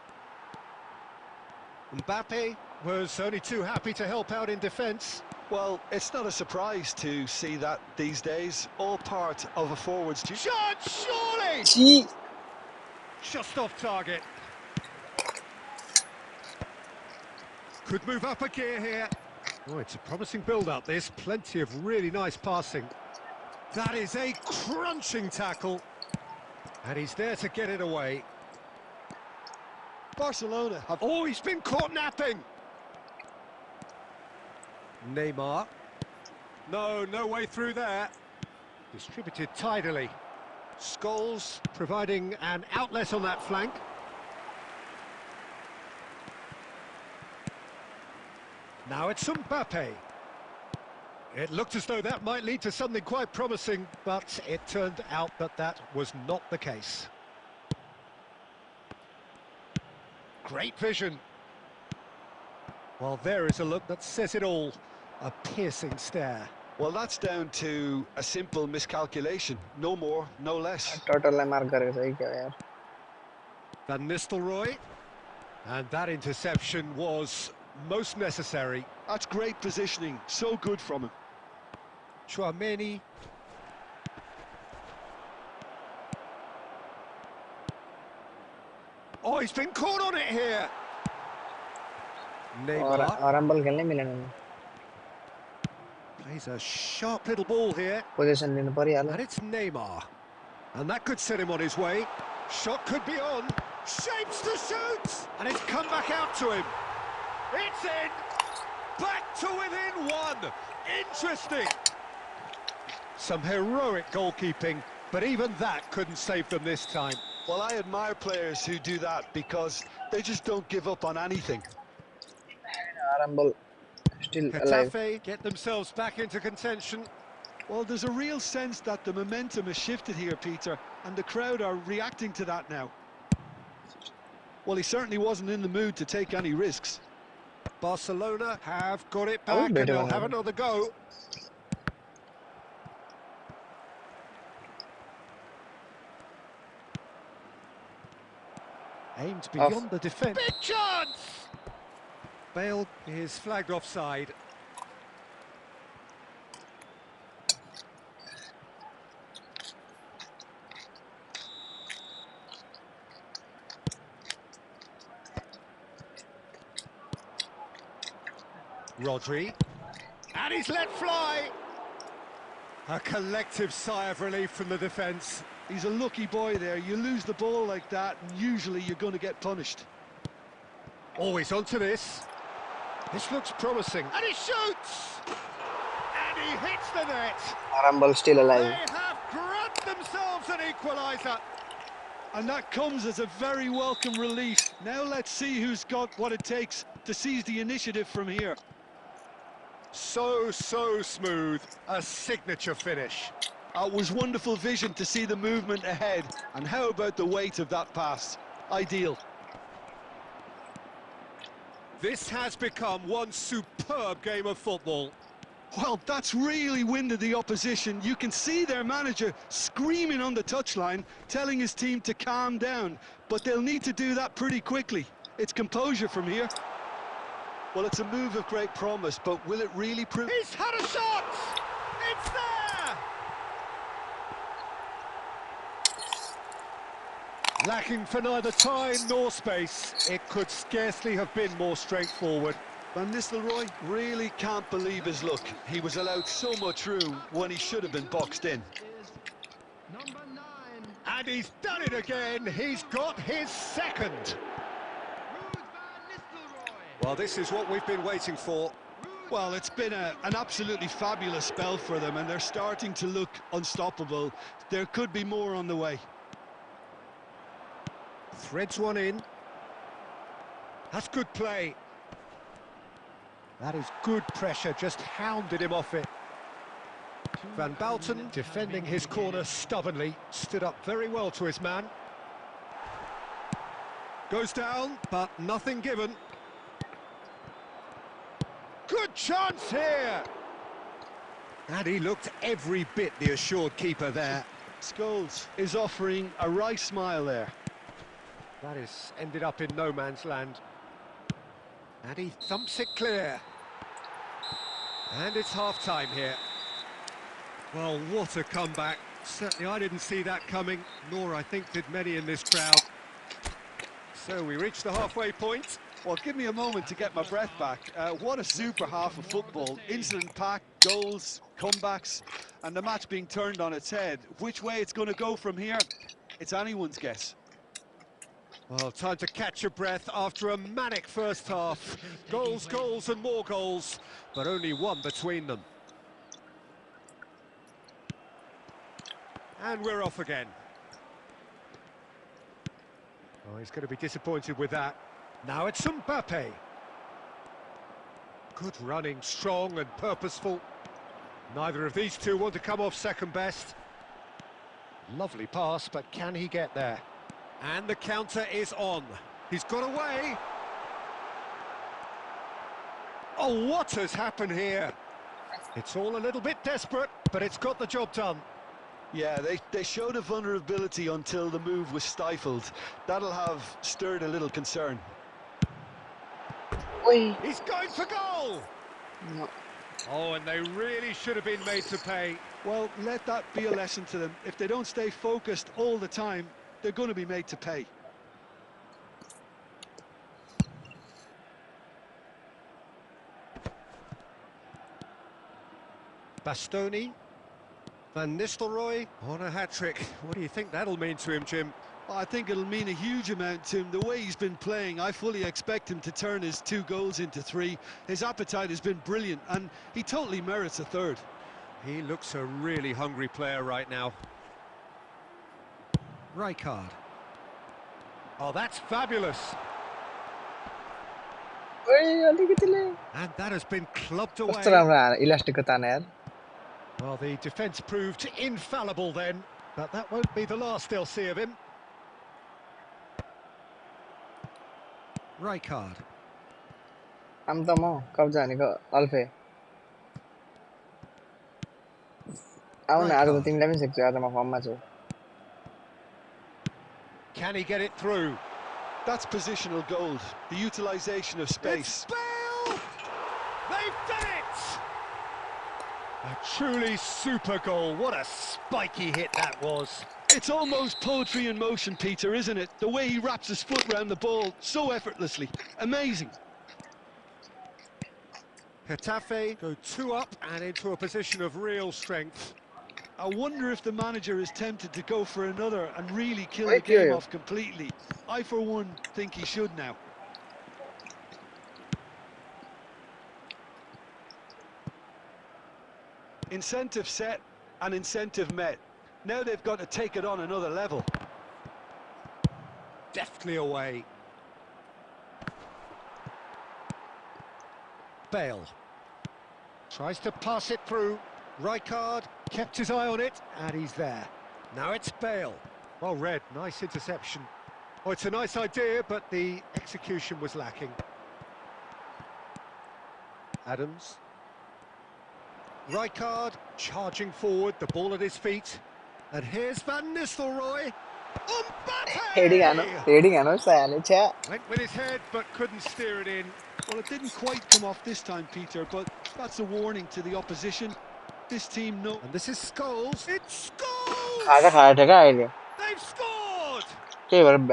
B: Mbappe was only too happy to help out in defence.
C: Well, it's not a surprise to see that these days. All part of a forward's duty.
B: Shot, surely!
A: Gee.
B: Just off target. Could move up a gear here. Oh, it's a promising build-up, this. Plenty of really nice passing. That is a crunching tackle. And he's there to get it away.
C: Barcelona have...
B: Oh, he's been caught napping. Neymar. No way through there. Distributed tidily. Scholes providing an outlet on that flank. Now it's Mbappe. It looked as though that might lead to something quite promising, but it turned out that that was not the case. Great vision. Well, there is a look that says it all. A piercing stare.
C: Well, that's down to a simple miscalculation. No more, no less.
A: टोटललाई mark गरेको छ है क्या यार
B: Van Nistelrooy. And that interception was most necessary.
C: That's great positioning. So good from him.
B: Chouameni. Oh, he's been caught on it here.
A: और
B: Neymar
A: हराम्बल खेल्नै मिलेन
B: plays a sharp little ball here.
A: Position लिनु परिहाल्यो
B: And it's Neymar. And that could set him on his way. Shot could be on. Shapes to shoot. And it's come back out to him. It's in. Back to within one. Interesting. Some heroic goalkeeping, but even that couldn't save them this time.
C: Well, I admire players who do that because they just don't give up on anything.
A: हराम्बल still alive
B: Getafe get themselves back into contention.
C: Well, there's a real sense that the momentum has shifted here, Peter, and the crowd are reacting to that now. Well, he certainly wasn't in the mood to take any risks.
B: Barcelona have got it
A: Oh,
B: back and
A: better
B: they'll
A: one.
B: have another go. Aimed
A: Off.
B: beyond the defence. Big chance! Bale is flagged offside. Rodri. And he's let fly! A collective sigh of relief from the defence.
C: He's a lucky boy there. You lose the ball like that, and usually you're going to get punished.
B: Always onto this. This looks promising. And he shoots! And he hits the net.
A: Haramball still alive.
B: They have grabbed themselves an equaliser.
C: And that comes as a very welcome relief. Now let's see who's got what it takes to seize the initiative from here.
B: So smooth. A signature finish.
C: It was wonderful vision to see the movement ahead. And how about the weight of that pass? Ideal.
B: This has become one superb game of football.
C: Well, that's really winded the opposition. You can see their manager screaming on the touchline, telling his team to calm down. But they'll need to do that pretty quickly. It's composure from here. Well, it's a move of great promise, but will it really prove...
B: He's had a shot! It's there! Lacking for neither time nor space. It could scarcely have been more straightforward.
C: Van Nistelrooy really can't believe his luck. He was allowed so much room when he should have been boxed in.
D: Number 9.
B: And he's done it again. He's got his second. Well, this is what we've been waiting for.
C: Well, it's been an absolutely fabulous spell for them, and they're starting to look unstoppable. There could be more on the way.
B: Threads one in. That's good play. That is good pressure, just hounded him off it. Van Balten, defending his corner stubbornly, stood up very well to his man. Goes down, but nothing given. Good chance here! And he looked every bit the assured keeper there.
C: Scholes is offering a wry smile there.
B: That is ended up in no man's land. And he thumps it clear. And it's half-time here. Well, what a comeback. Certainly I didn't see that coming, nor I think did many in this crowd. So we reach the halfway point.
C: Well, give me a moment to get my breath back. What a super half of football. Incident-packed, goals, comebacks, and the match being turned on its head. Which way it's going to go from here, it's anyone's guess.
B: Well, time to catch your breath after a manic first half. Goals, goals and more goals, but only one between them. And we're off again. Oh, he's going to be disappointed with that. Now it's Mbappe. Good running, strong and purposeful. Neither of these two want to come off second best. Lovely pass, but can he get there? And the counter is on. He's got away. Oh, what has happened here? It's all a little bit desperate, but it's got the job done.
C: Yeah, they showed a vulnerability until the move was stifled. That'll have stirred a little concern.
A: Oi.
B: He's going for goal!
A: No.
B: Oh, and they really should have been made to pay.
C: Well, let that be a lesson to them. If they don't stay focused all the time, they're going to be made to pay.
B: Bastoni. Van Nistelrooy on a hat-trick. What do you think that'll mean to him, Jim?
C: Well, I think it'll mean a huge amount to him. The way he's been playing, I fully expect him to turn his 2 goals into 3. His appetite has been brilliant, and he totally merits a third.
B: He looks a really hungry player right now. Rijkaard. Oh, that's fabulous. And that has been clubbed away. Well, the defence proved infallible then, but that won't be the last they'll see of him. Rijkaard. Can he get it through?
C: That's positional gold, the utilisation of space.
B: It's Bale! They've done it! A truly super goal. What a spiky hit that was.
C: It's almost poetry in motion, Peter, isn't it? The way he wraps his foot round the ball so effortlessly. Amazing.
B: Getafe go 2 up and into a position of real strength.
C: I wonder if the manager is tempted to go for another and really kill
A: Wait,
C: the game
A: yo.
C: off completely. I, for one, think he should now. Incentive set and incentive met. Now they've got to take it on another level.
B: Deftly away. Bale tries to pass it through. Rijkaard kept his eye on it, and he's there. Now it's Bale. Well read, nice interception. Oh, it's a nice idea, but the execution was lacking. Adams. Rijkaard charging forward, the ball at his feet. And here's Van Nistelrooy. Mbappe! Went with his head, but couldn't steer it in.
C: Well, it didn't quite come off this time, Peter, but that's a warning to the opposition. This team knows.
B: And this is Scholes. It's
A: Khada
B: Scholes!
A: khada theka
B: They've scored!
A: and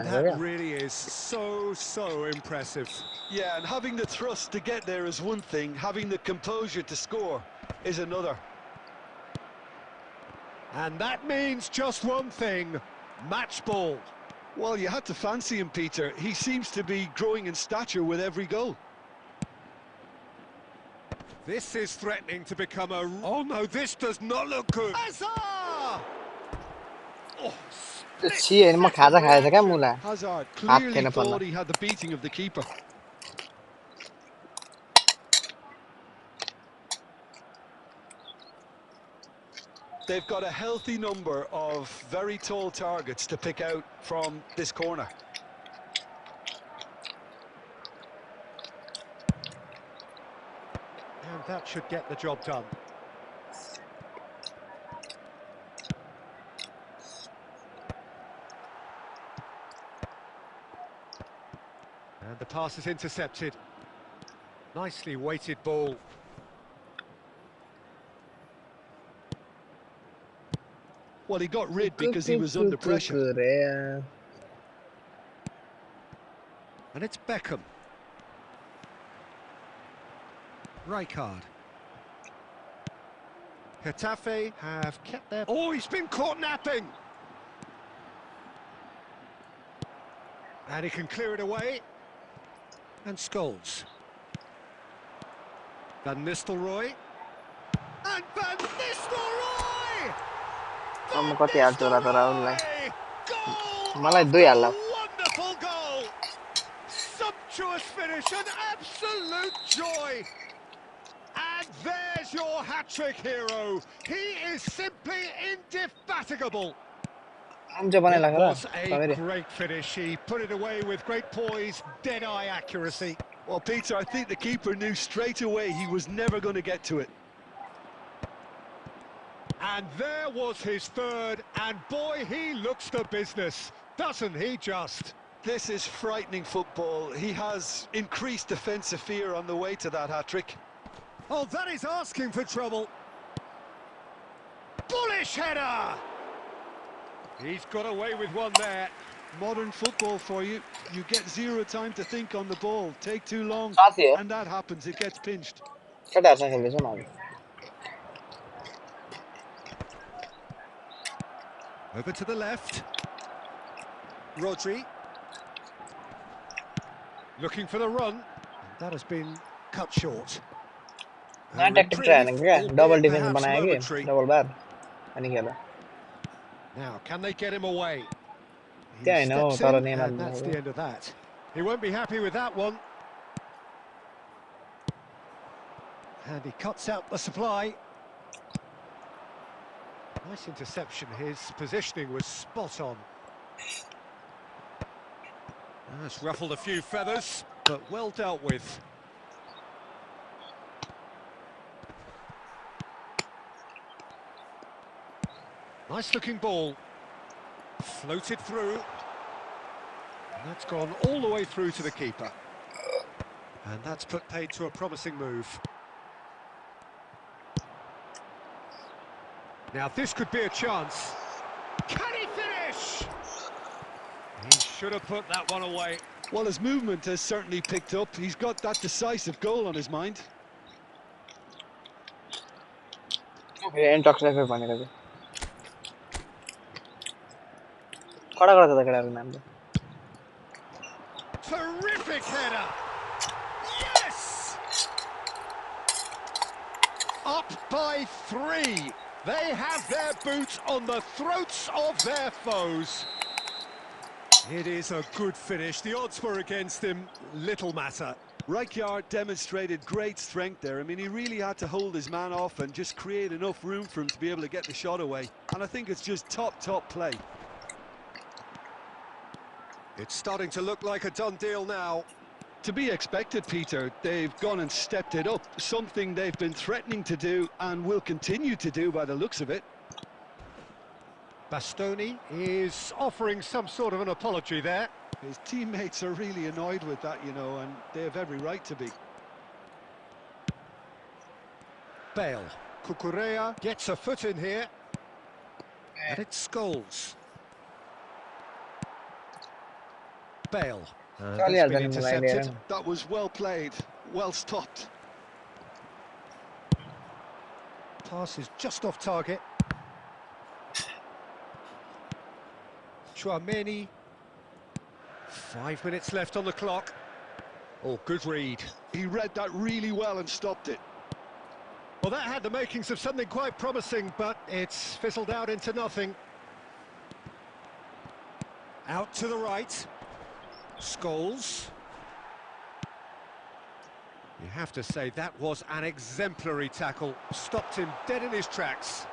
B: That really is so impressive.
C: Yeah, and having the thrust to get there is one thing, having the composure to score is another.
B: And that means just one thing, match ball.
C: Well, you had to fancy him, Peter. He seems to be growing in stature with every goal.
B: This is threatening to become a... Oh no, this does not look good. Hazard! Oh,
C: Hazard clearly thought he had the beating of the keeper. They've got a healthy number of very tall targets to pick out from this corner.
B: And that should get the job done. And the pass is intercepted. Nicely weighted ball.
C: Well, he got rid because he was under pressure.
B: And it's Beckham. Rijkaard. Getafe have kept their... Oh, he's been caught napping! And he can clear it away. And Scholes. Van Nistelrooy. And Van Nistelrooy! Wonderful goal! Sumptuous finish, an absolute joy! And there's your hat-trick hero. He is simply indefatigable. It was a great finish. He put it away with great poise, dead-eye accuracy.
C: Well, Peter, I think the keeper knew straight away he was never going to get to it.
B: And there was his third, and boy, he looks the business, doesn't he just?
C: This is frightening football. He has increased defensive fear on the way to that hat-trick.
B: Oh, that is asking for trouble. Bullish header! He's got away with one there.
C: Modern football for you. You get zero time to think on the ball. Take too long, and that happens. It gets pinched.
B: Over to the left. Rodri. Looking for the run. And that has been cut short.
A: tactic training, double defense बनाएंगे, double bar, नहीं खेला.
B: Now, can they get him away?
A: Yeah, I know,
B: and that's the end of that. He won't be happy with that one. And he cuts out the supply. Nice interception. His positioning was spot on. That's ruffled a few feathers, but well dealt with. Nice looking ball. Floated through. That's gone all the way through to the keeper. And that's put paid to a promising move. Now this could be a chance. Can he finish? He should have put that one away.
C: Well, his movement has certainly picked up. He's got that decisive goal on his mind.
A: End talks like a funny.
B: Terrific header! Yes! Up by 3. They have their boots on the throats of their foes. It is a good finish. The odds were against him. Little matter.
C: Rijkaard demonstrated great strength there. I mean, he really had to hold his man off and just create enough room for him to be able to get the shot away. And I think it's just top play.
B: It's starting to look like a done deal now.
C: To be expected, Peter. They've gone and stepped it up, something they've been threatening to do and will continue to do by the looks of it.
B: Bastoni is offering some sort of an apology there.
C: His teammates are really annoyed with that, you know, and they have every right to be.
B: Bale. Cucurella gets a foot in here. And it's Scholes. Bale. That's been intercepted.
C: That was well played, well stopped.
B: Pass is just off target. Chouameni. 5 minutes left on the clock. Oh, good read.
C: He read that really well and stopped it.
B: Well, that had the makings of something quite promising, but it's fizzled out into nothing. Out to the right. Scholes. You have to say that was an exemplary tackle. Stopped him dead in his tracks.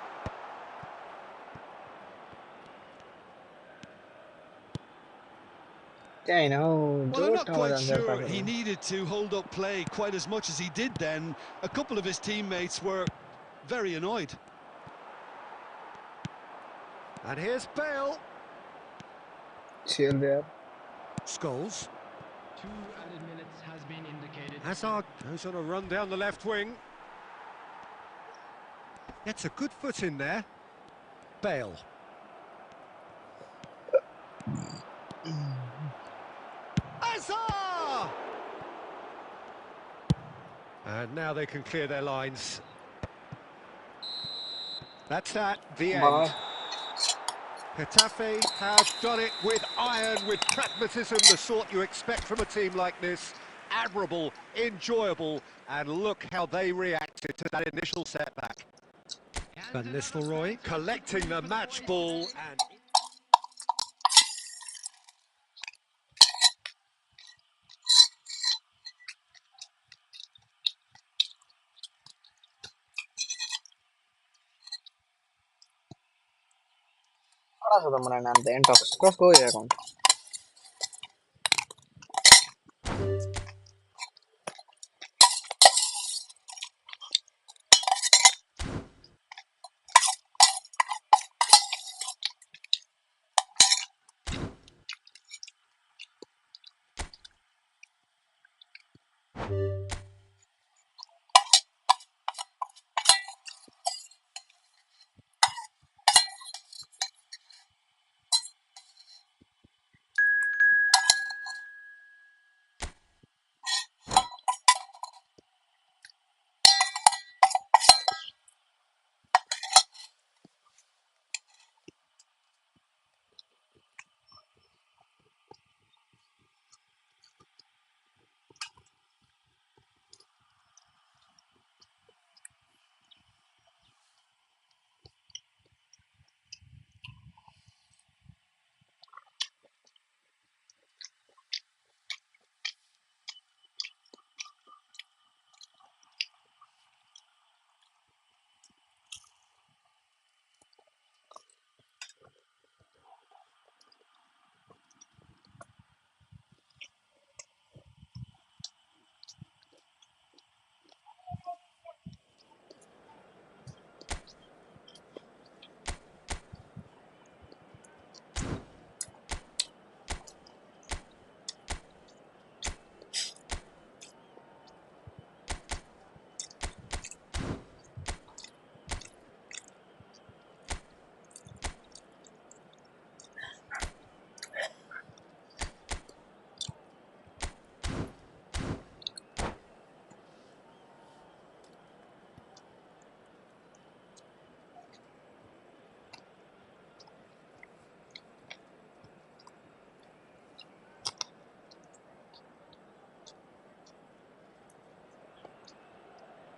A: I know.
C: Well, I'm not quite sure he needed to hold up play quite as much as he did then. A couple of his teammates were very annoyed.
B: And here's Bale.
A: Chill there.
B: Scholes.
D: 2 added minutes has been indicated.
B: Hazard goes on a run down the left wing. Gets a good foot in there. Bale. Hazard! And now they can clear their lines. That's that, the end. Getafe have done it with iron, with pragmatism, the sort you expect from a team like this. Admirable, enjoyable, and look how they reacted to that initial setback. Van Nistelrooy collecting the match ball and...
A: Ahora se toman en end talks. Cross go here account.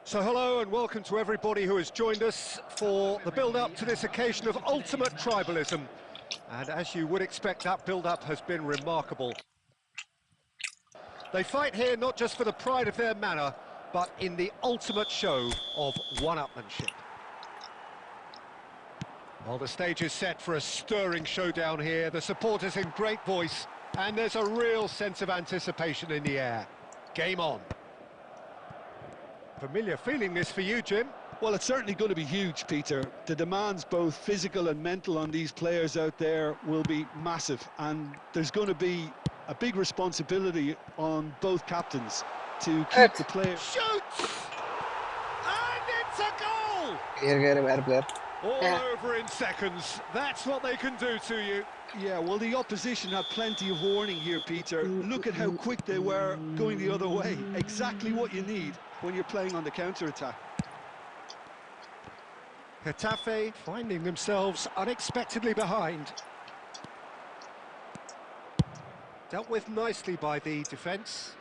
B: So hello and welcome to everybody who has joined us for the build-up to this occasion of ultimate tribalism. And as you would expect, that build-up has been remarkable. They fight here not just for the pride of their manor, but in the ultimate show of one-upmanship. Well, the stage is set for a stirring showdown here. The supporters in great voice, and there's a real sense of anticipation in the air. Game on. Familiar feeling this for you, Jim?
C: Well, it's certainly going to be huge, Peter. The demands, both physical and mental, on these players out there will be massive, and there's going to be a big responsibility on both captains to keep the players.
B: Shoots! And it's a goal!
A: Here, player.
B: All over in seconds. That's what they can do to you.
C: Yeah, well, the opposition had plenty of warning here, Peter. Look at how quick they were going the other way. Exactly what you need when you're playing on the counter-attack.
B: Getafe finding themselves unexpectedly behind. Dealt with nicely by the defence.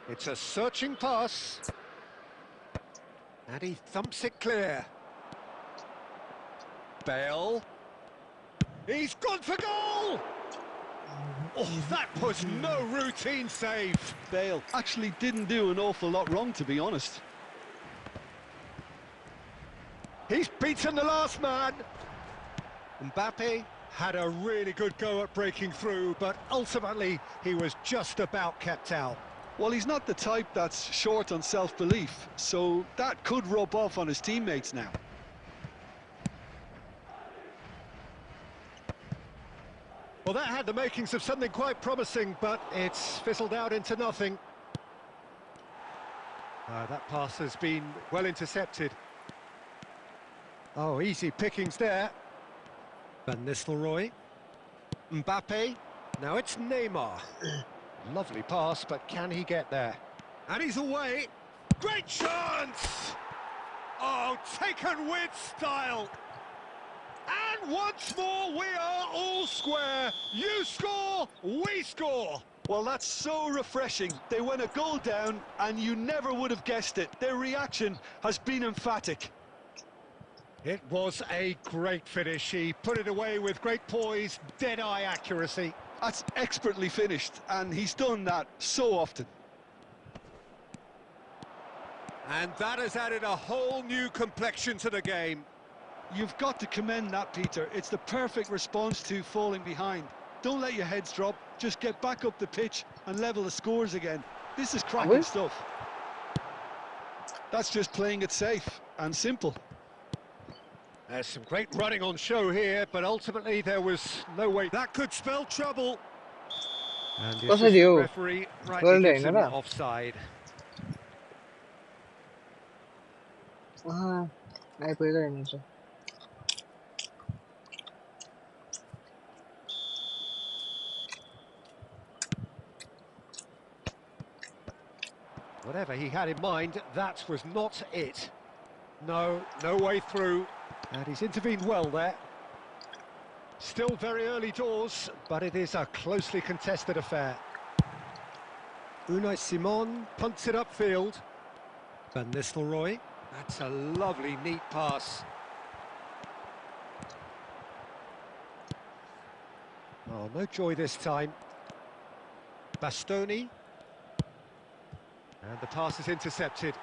B: It's a searching pass. And he thumps it clear. Bale. He's gone for goal! Oh, that was no routine save.
C: Bale actually didn't do an awful lot wrong, to be honest.
B: He's beaten the last man. Mbappe had a really good go at breaking through, but ultimately he was just about kept out.
C: Well, he's not the type that's short on self-belief, so that could rub off on his teammates now.
B: Well, that had the makings of something quite promising, but it's fizzled out into nothing. That pass has been well intercepted. Oh, easy pickings there. Van Nistelrooy. Mbappe. Now it's Neymar. Lovely pass, but can he get there? And he's away. Great chance! Oh, taken with style. And once more, we are all square. You score, we score.
C: Well, that's so refreshing. They went a goal down, and you never would have guessed it. Their reaction has been emphatic.
B: It was a great finish. He put it away with great poise, dead-eye accuracy.
C: That's expertly finished, and he's done that so often.
B: And that has added a whole new complexion to the game.
C: You've got to commend that, Peter. It's the perfect response to falling behind. Don't let your heads drop. Just get back up the pitch and level the scores again. This is cracking stuff. That's just playing it safe and simple.
B: There's some great running on show here, but ultimately there was no way. That could spell trouble. And the assistant referee rightly gives him offside. Whatever he had in mind, that was not it. No way through. And he's intervened well there. Still very early doors, but it is a closely contested affair. Unai Simon punts it upfield. Van Nistelrooy. That's a lovely, neat pass. Oh, no joy this time. Bastoni. And the pass is intercepted.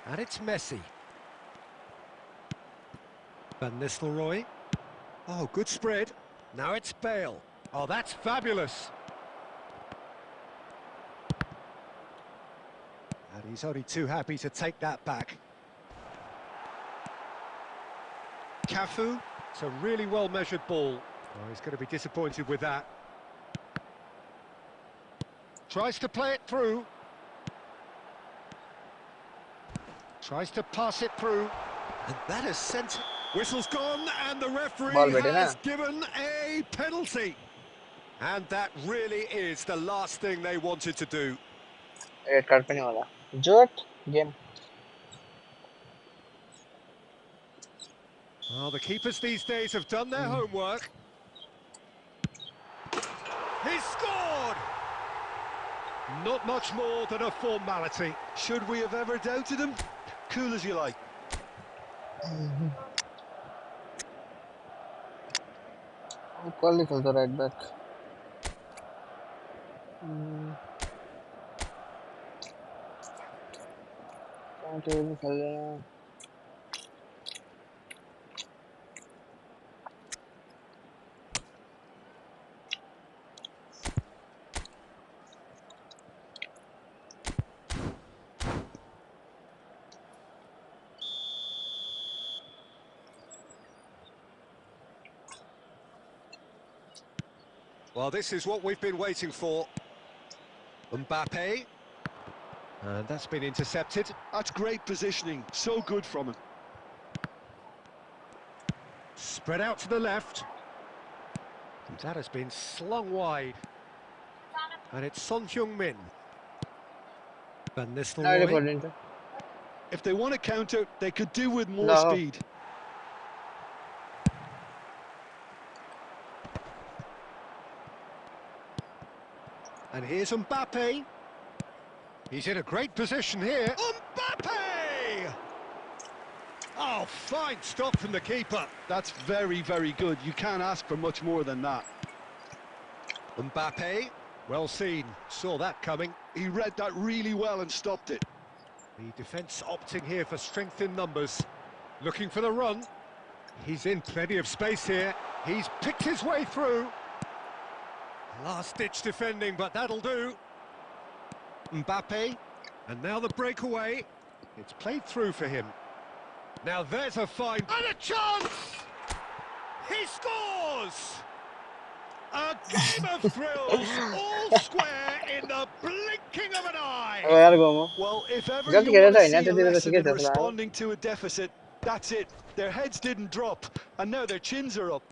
B: And it's Messi. Van Nistelrooy. Oh, good spread. Now it's Bale. Oh, that's fabulous. And he's only too happy to take that back. Cafu. It's a really well-measured ball. Oh, he's going to be disappointed with that. Tries to play it through. Tries to pass it through. And that has sent... Whistle's gone, and the referee has given a penalty. And that really is the last thing they wanted to do.
A: Red card पे नहीं वाला. Jot game.
B: Well, the keepers these days have done their homework. He scored! Not much more than a formality.
C: Should we have ever doubted him? Cool as you like.
A: Quality for the right back.
B: Well, this is what we've been waiting for. Mbappe. And that's been intercepted.
C: That's great positioning. So good from him.
B: Spread out to the left. And that has been slung wide. And it's Son Heung-min. Van Nistelrooy.
C: If they want to counter, they could do with more
A: No.
C: speed.
B: And here's Mbappe. He's in a great position here. Mbappe! Oh, fine stop from the keeper.
C: That's very, very good. You can't ask for much more than that.
B: Mbappe, well seen. Saw that coming.
C: He read that really well and stopped it.
B: The defence opting here for strength in numbers. Looking for the run. He's in plenty of space here. He's picked his way through. Last-ditch defending, but that'll do. Mbappe, and now the breakaway. It's played through for him. Now there's a fine... And a chance! He scores! A game of thrills, all square in the blinking of an eye.
C: Well, if ever you want to see a lesson in responding to a deficit, that's it. Their heads didn't drop, and now their chins are up.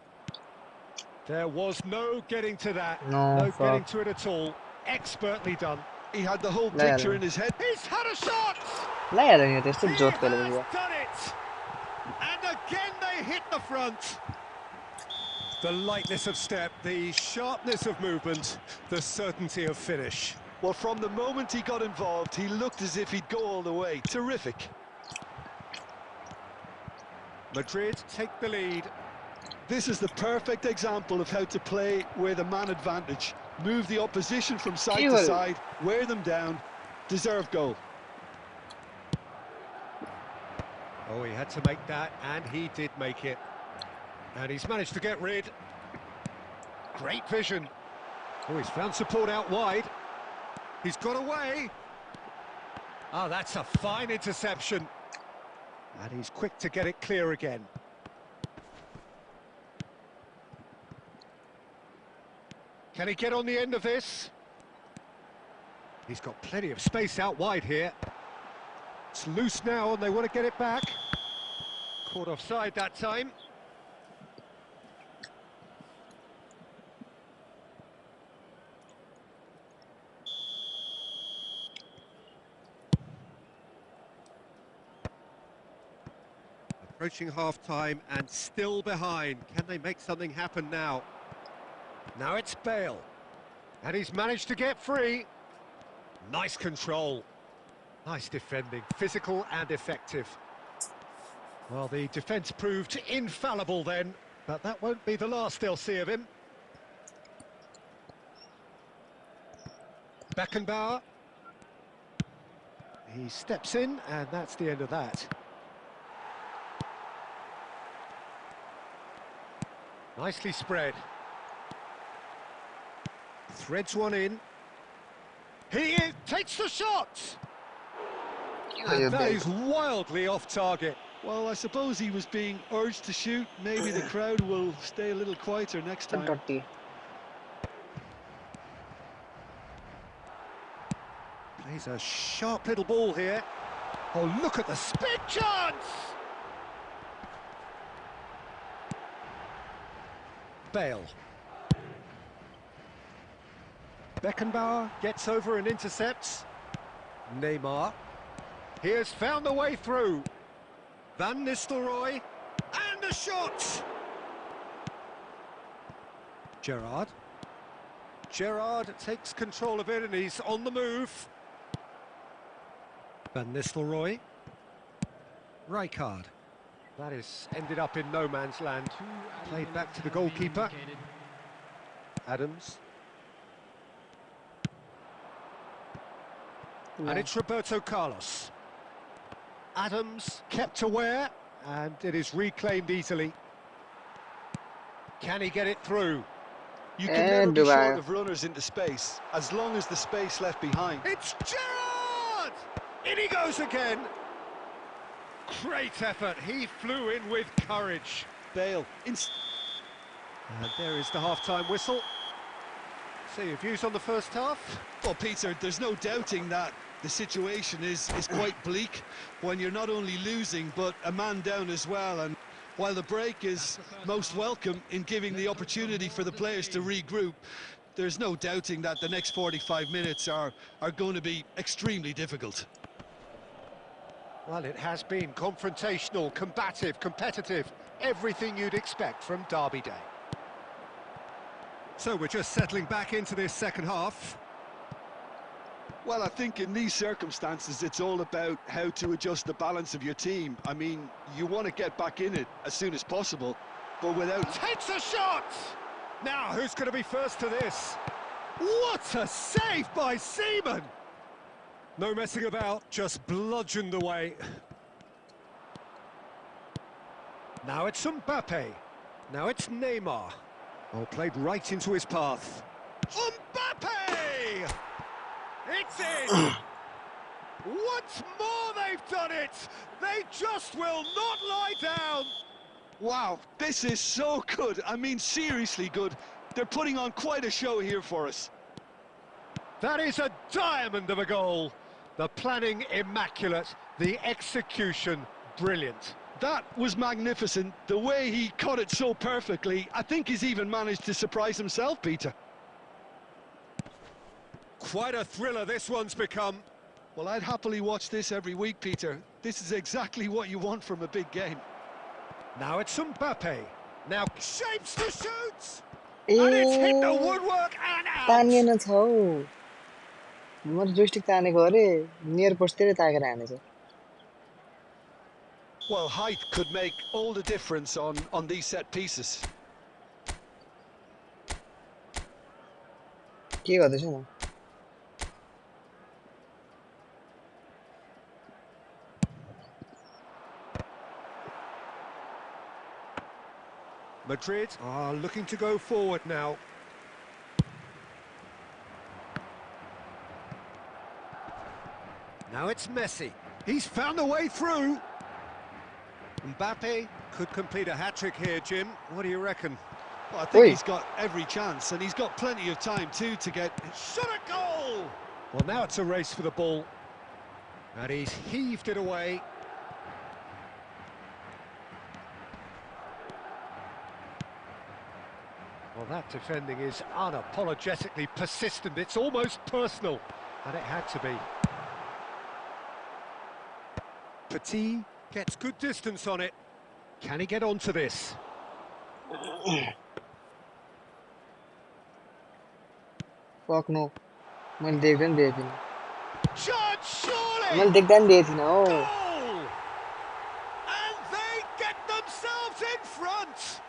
B: There was no getting to that.
A: No
B: getting to it at all. Expertly done.
C: He had the whole picture in his head.
B: He's had a shot!
A: He has
B: done it! And again they hit the front. The lightness of step, the sharpness of movement, the certainty of finish.
C: Well, from the moment he got involved, he looked as if he'd go all the way. Terrific.
B: Madrid take the lead.
C: This is the perfect example of how to play with a man advantage. Move the opposition from side to side, wear them down, deserve goal.
B: Oh, he had to make that, and he did make it. And he's managed to get rid. Great vision. Oh, he's found support out wide. He's got away. Oh, that's a fine interception. And he's quick to get it clear again. Can he get on the end of this? He's got plenty of space out wide here. It's loose now and they want to get it back. Caught offside that time. Approaching half-time and still behind. Can they make something happen now? Now it's Bale. And he's managed to get free. Nice control. Nice defending, physical and effective. Well, the defence proved infallible then, but that won't be the last they'll see of him. Beckenbauer. He steps in, and that's the end of that. Nicely spread. Threads one in. He takes the shot! And that is wildly off target.
C: Well, I suppose he was being urged to shoot. Maybe the crowd will stay a little quieter next time.
B: Plays a sharp little ball here. Oh, look at the spin chance! Bale. Beckenbauer gets over and intercepts. Neymar. He has found the way through. Van Nistelrooy. And a shot! Gerrard. Gerrard takes control of it and he's on the move. Van Nistelrooy. Rijkaard. That is ended up in no man's land. Played back to the goalkeeper. Adams. And it's Roberto Carlos. Adams kept aware, and it is reclaimed easily. Can he get it through?
C: You can never be short of runners into space, as long as the space left behind.
B: It's Gerrard! In he goes again. Great effort, he flew in with courage.
C: Bale.
B: And there is the half-time whistle. So your views on the first half?
C: Well, Peter, there's no doubting that the situation is quite bleak when you're not only losing, but a man down as well. And while the break is most welcome in giving the opportunity for the players to regroup, there's no doubting that the next 45 minutes are going to be extremely difficult.
B: Well, it has been confrontational, combative, competitive, everything you'd expect from Derby Day. So we're just settling back into this second half.
C: Well, I think in these circumstances, it's all about how to adjust the balance of your team. I mean, you want to get back in it as soon as possible, but without...
B: Takes a shot! Now, who's going to be first to this? What a save by Seaman! No messing about, just bludgeoned away. Now it's Mbappe. Now it's Neymar. Oh, played right into his path. Mbappe! It's in! Once more they've done it! They just will not lie down!
C: Wow, this is so good. I mean, seriously good. They're putting on quite a show here for us.
B: That is a diamond of a goal. The planning immaculate, the execution brilliant.
C: That was magnificent. The way he caught it so perfectly, I think he's even managed to surprise himself, Peter.
B: Quite a thriller this one's become.
C: Well, I'd happily watch this every week, Peter. This is exactly what you want from a big game.
B: Now it's Mbappe. Now shapes to shoot! And it's hit the woodwork and out!
C: Well, height could make all the difference on these set pieces.
B: Madrid are looking to go forward now. Now it's Messi. He's found a way through. Mbappe could complete a hat-trick here, Jim. What do you reckon?
C: Well, I think he's got every chance, and he's got plenty of time, too, to get...
B: Shot a goal! Well, now it's a race for the ball. And he's heaved it away. Well, that defending is unapologetically persistent. It's almost personal. And it had to be. Petit gets good distance on it. Can he get onto this?
A: Fuck no. I'll take them,
B: Shot, surely!
A: I'll take them,
B: Goal! And they get themselves in front!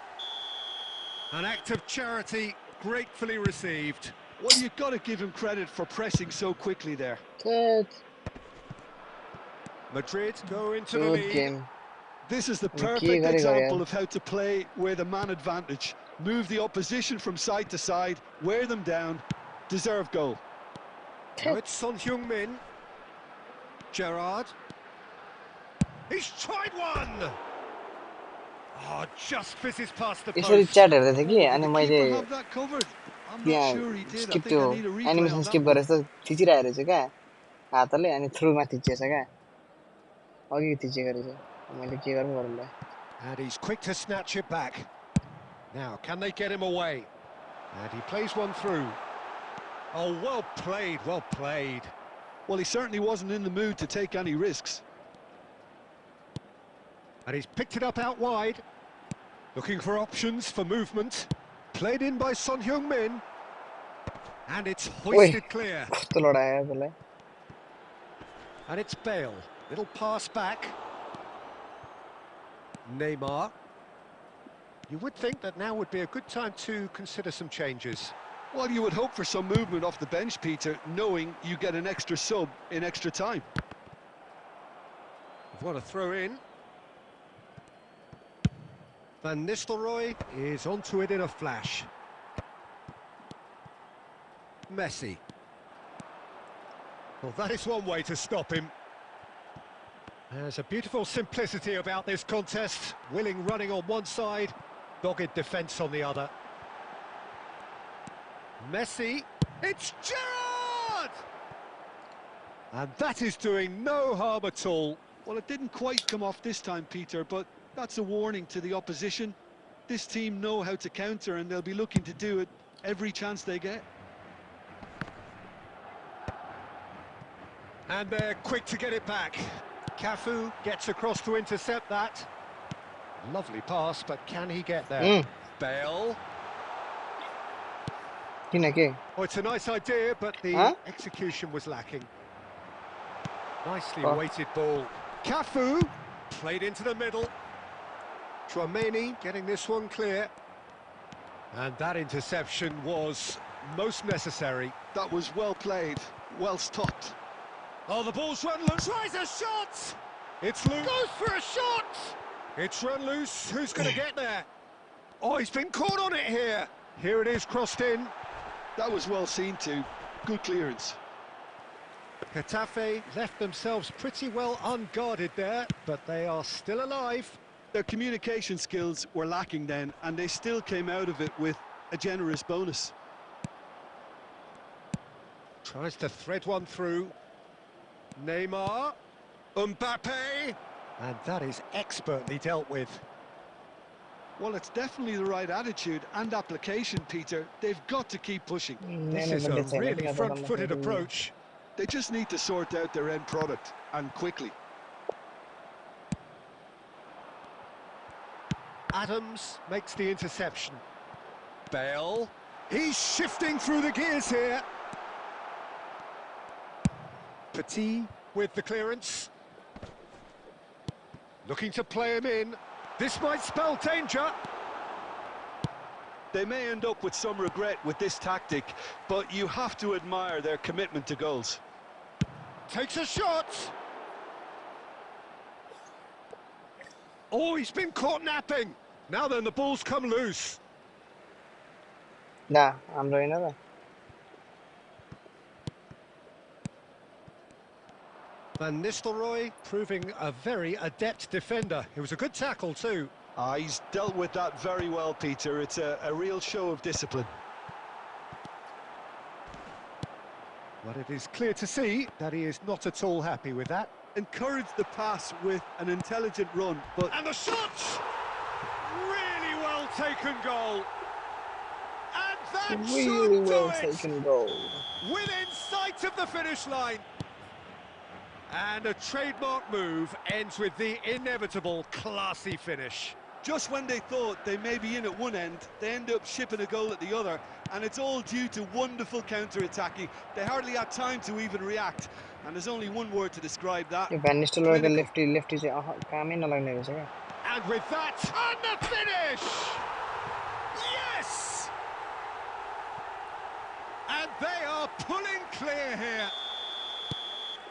B: An act of charity gratefully received.
C: Well, you've got to give him credit for pressing so quickly there.
A: Good.
B: Madrid go into the lead.
A: Game.
C: This is the perfect example of how to play with a man advantage. Move the opposition from side to side, wear them down, deserve goal.
B: Now it's Son Heung-min. Gerrard. He's tried one! Oh, just fizzes past the post.
A: It's chat
C: Did the keeper have that covered? I'm not sure he did. I think I need a replay
A: animation
C: on
A: skip
C: that
A: गरेछ थिचिरहेको रहेछ क्या हातले अनि थ्रुमा थिचेछ क्या अघि थिचे गरेछ मैले के गर्नु गर्नुलाई.
B: And he's quick to snatch it back. Now, can they get him away? And he plays one through. Oh, well played, well played.
C: Well, he certainly wasn't in the mood to take any risks.
B: And he's picked it up out wide. Looking for options for movement. Played in by Son Heung-min. And it's
A: Oi,
B: hoisted clear.
A: तो लड़ाया है पहले.
B: And it's Bale. Little pass back. Neymar. You would think that now would be a good time to consider some changes.
C: Well, you would hope for some movement off the bench, Peter, knowing you get an extra sub in extra time.
B: What a throw in. Van Nistelrooy is onto it in a flash. Messi. Well, that is one way to stop him. There's a beautiful simplicity about this contest. Willing running on one side, dogged defence on the other. Messi, it's Gerrard! And that is doing no harm at all.
C: Well, it didn't quite come off this time, Peter, but that's a warning to the opposition. This team know how to counter, and they'll be looking to do it every chance they get.
B: And they're quick to get it back. Cafu gets across to intercept that. Lovely pass, but can he get there? Bale. Oh, it's a nice idea, but the execution was lacking. Nicely weighted ball. Cafu played into the middle. Tchouaméni getting this one clear. And that interception was most necessary.
C: That was well played, well stopped.
B: Oh, the ball's run loose. Tries a shot! It's loose. Goes for a shot! It's run loose. Who's going to get there? Oh, he's been caught on it here. Here it is, crossed in.
C: That was well seen too. Good clearance.
B: Getafe left themselves pretty well unguarded there, but they are still alive.
C: Their communication skills were lacking then, and they still came out of it with a generous bonus.
B: Tries to thread one through. Neymar, Mbappe, and that is expertly dealt with.
C: Well, it's definitely the right attitude and application, Peter. They've got to keep pushing.
B: This is a really front-footed approach.
C: They just need to sort out their end product, and quickly.
B: Adams makes the interception. Bale, he's shifting through the gears here. Petit with the clearance. Looking to play him in. This might spell danger.
C: They may end up with some regret with this tactic, but you have to admire their commitment to goals.
B: Takes a shot. Oh, he's been caught napping. Now then, the ball's come loose.
A: Nah, I'm doing it.
B: Van Nistelrooy proving a very adept defender. It was a good tackle too.
C: He's dealt with that very well, Peter. It's a real show of discipline.
B: But it is clear to see that he is not at all happy with that.
C: Encourage the pass with an intelligent run, but...
B: And the shot! Really well taken goal. And that
A: Really
B: should
A: well
B: do it!
A: taken goal.
B: Within sight of the finish line. And a trademark move ends with the inevitable classy finish.
C: Just when they thought they may be in at one end, they end up shipping a goal at the other, and it's all due to wonderful counter-attacking. They hardly had time to even react, and there's only one word to describe that.
A: Van Nistelrooy का lefty से काम ही न लगने वैसे.
B: And with that, and the finish! Yes! And they are pulling clear here.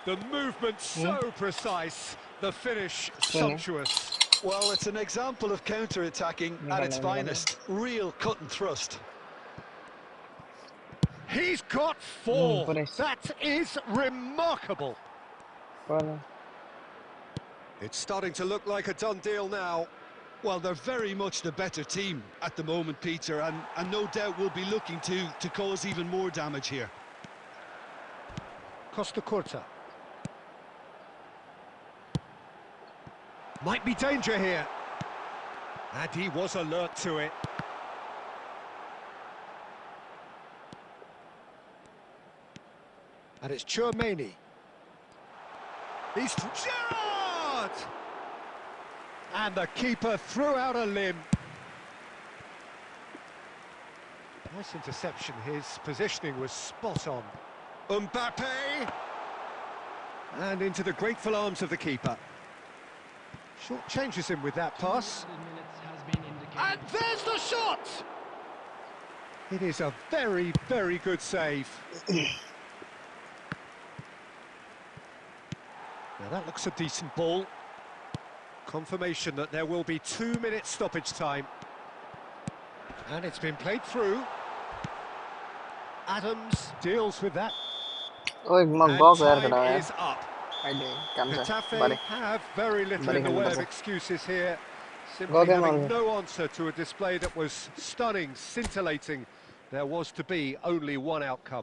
B: The movement so precise, the finish sumptuous.
C: Well, it's an example of counter-attacking at its finest. Real cut and thrust.
B: He's got four. That is remarkable. It's starting to look like a done deal now.
C: Well, they're very much the better team at the moment, Peter, and no doubt will be looking to cause even more damage here.
B: Costa Curta. Might be danger here. And he was alert to it. And it's Tchouaméni. He's Gerrard! And the keeper threw out a limb. Nice interception. His positioning was spot on. Mbappe! And into the grateful arms of the keeper. Short changes him with that pass. And there's the shot! It is a very, very good save. Now that looks a decent ball. Confirmation that there will be 2 minutes stoppage time. And it's been played through. Adams deals with that.
A: Oh, एक मग
B: And
A: box यार
B: time
A: खड़ा है
B: is up.
A: Idea काम से
B: Getafe
A: बड़े
B: have very little
A: Bari
B: in the way of
A: Haramball.
B: excuses here. Simply
A: Go again,
B: having
A: Marvin.
B: no answer to a display that was stunning, scintillating. There was to be only one outcome.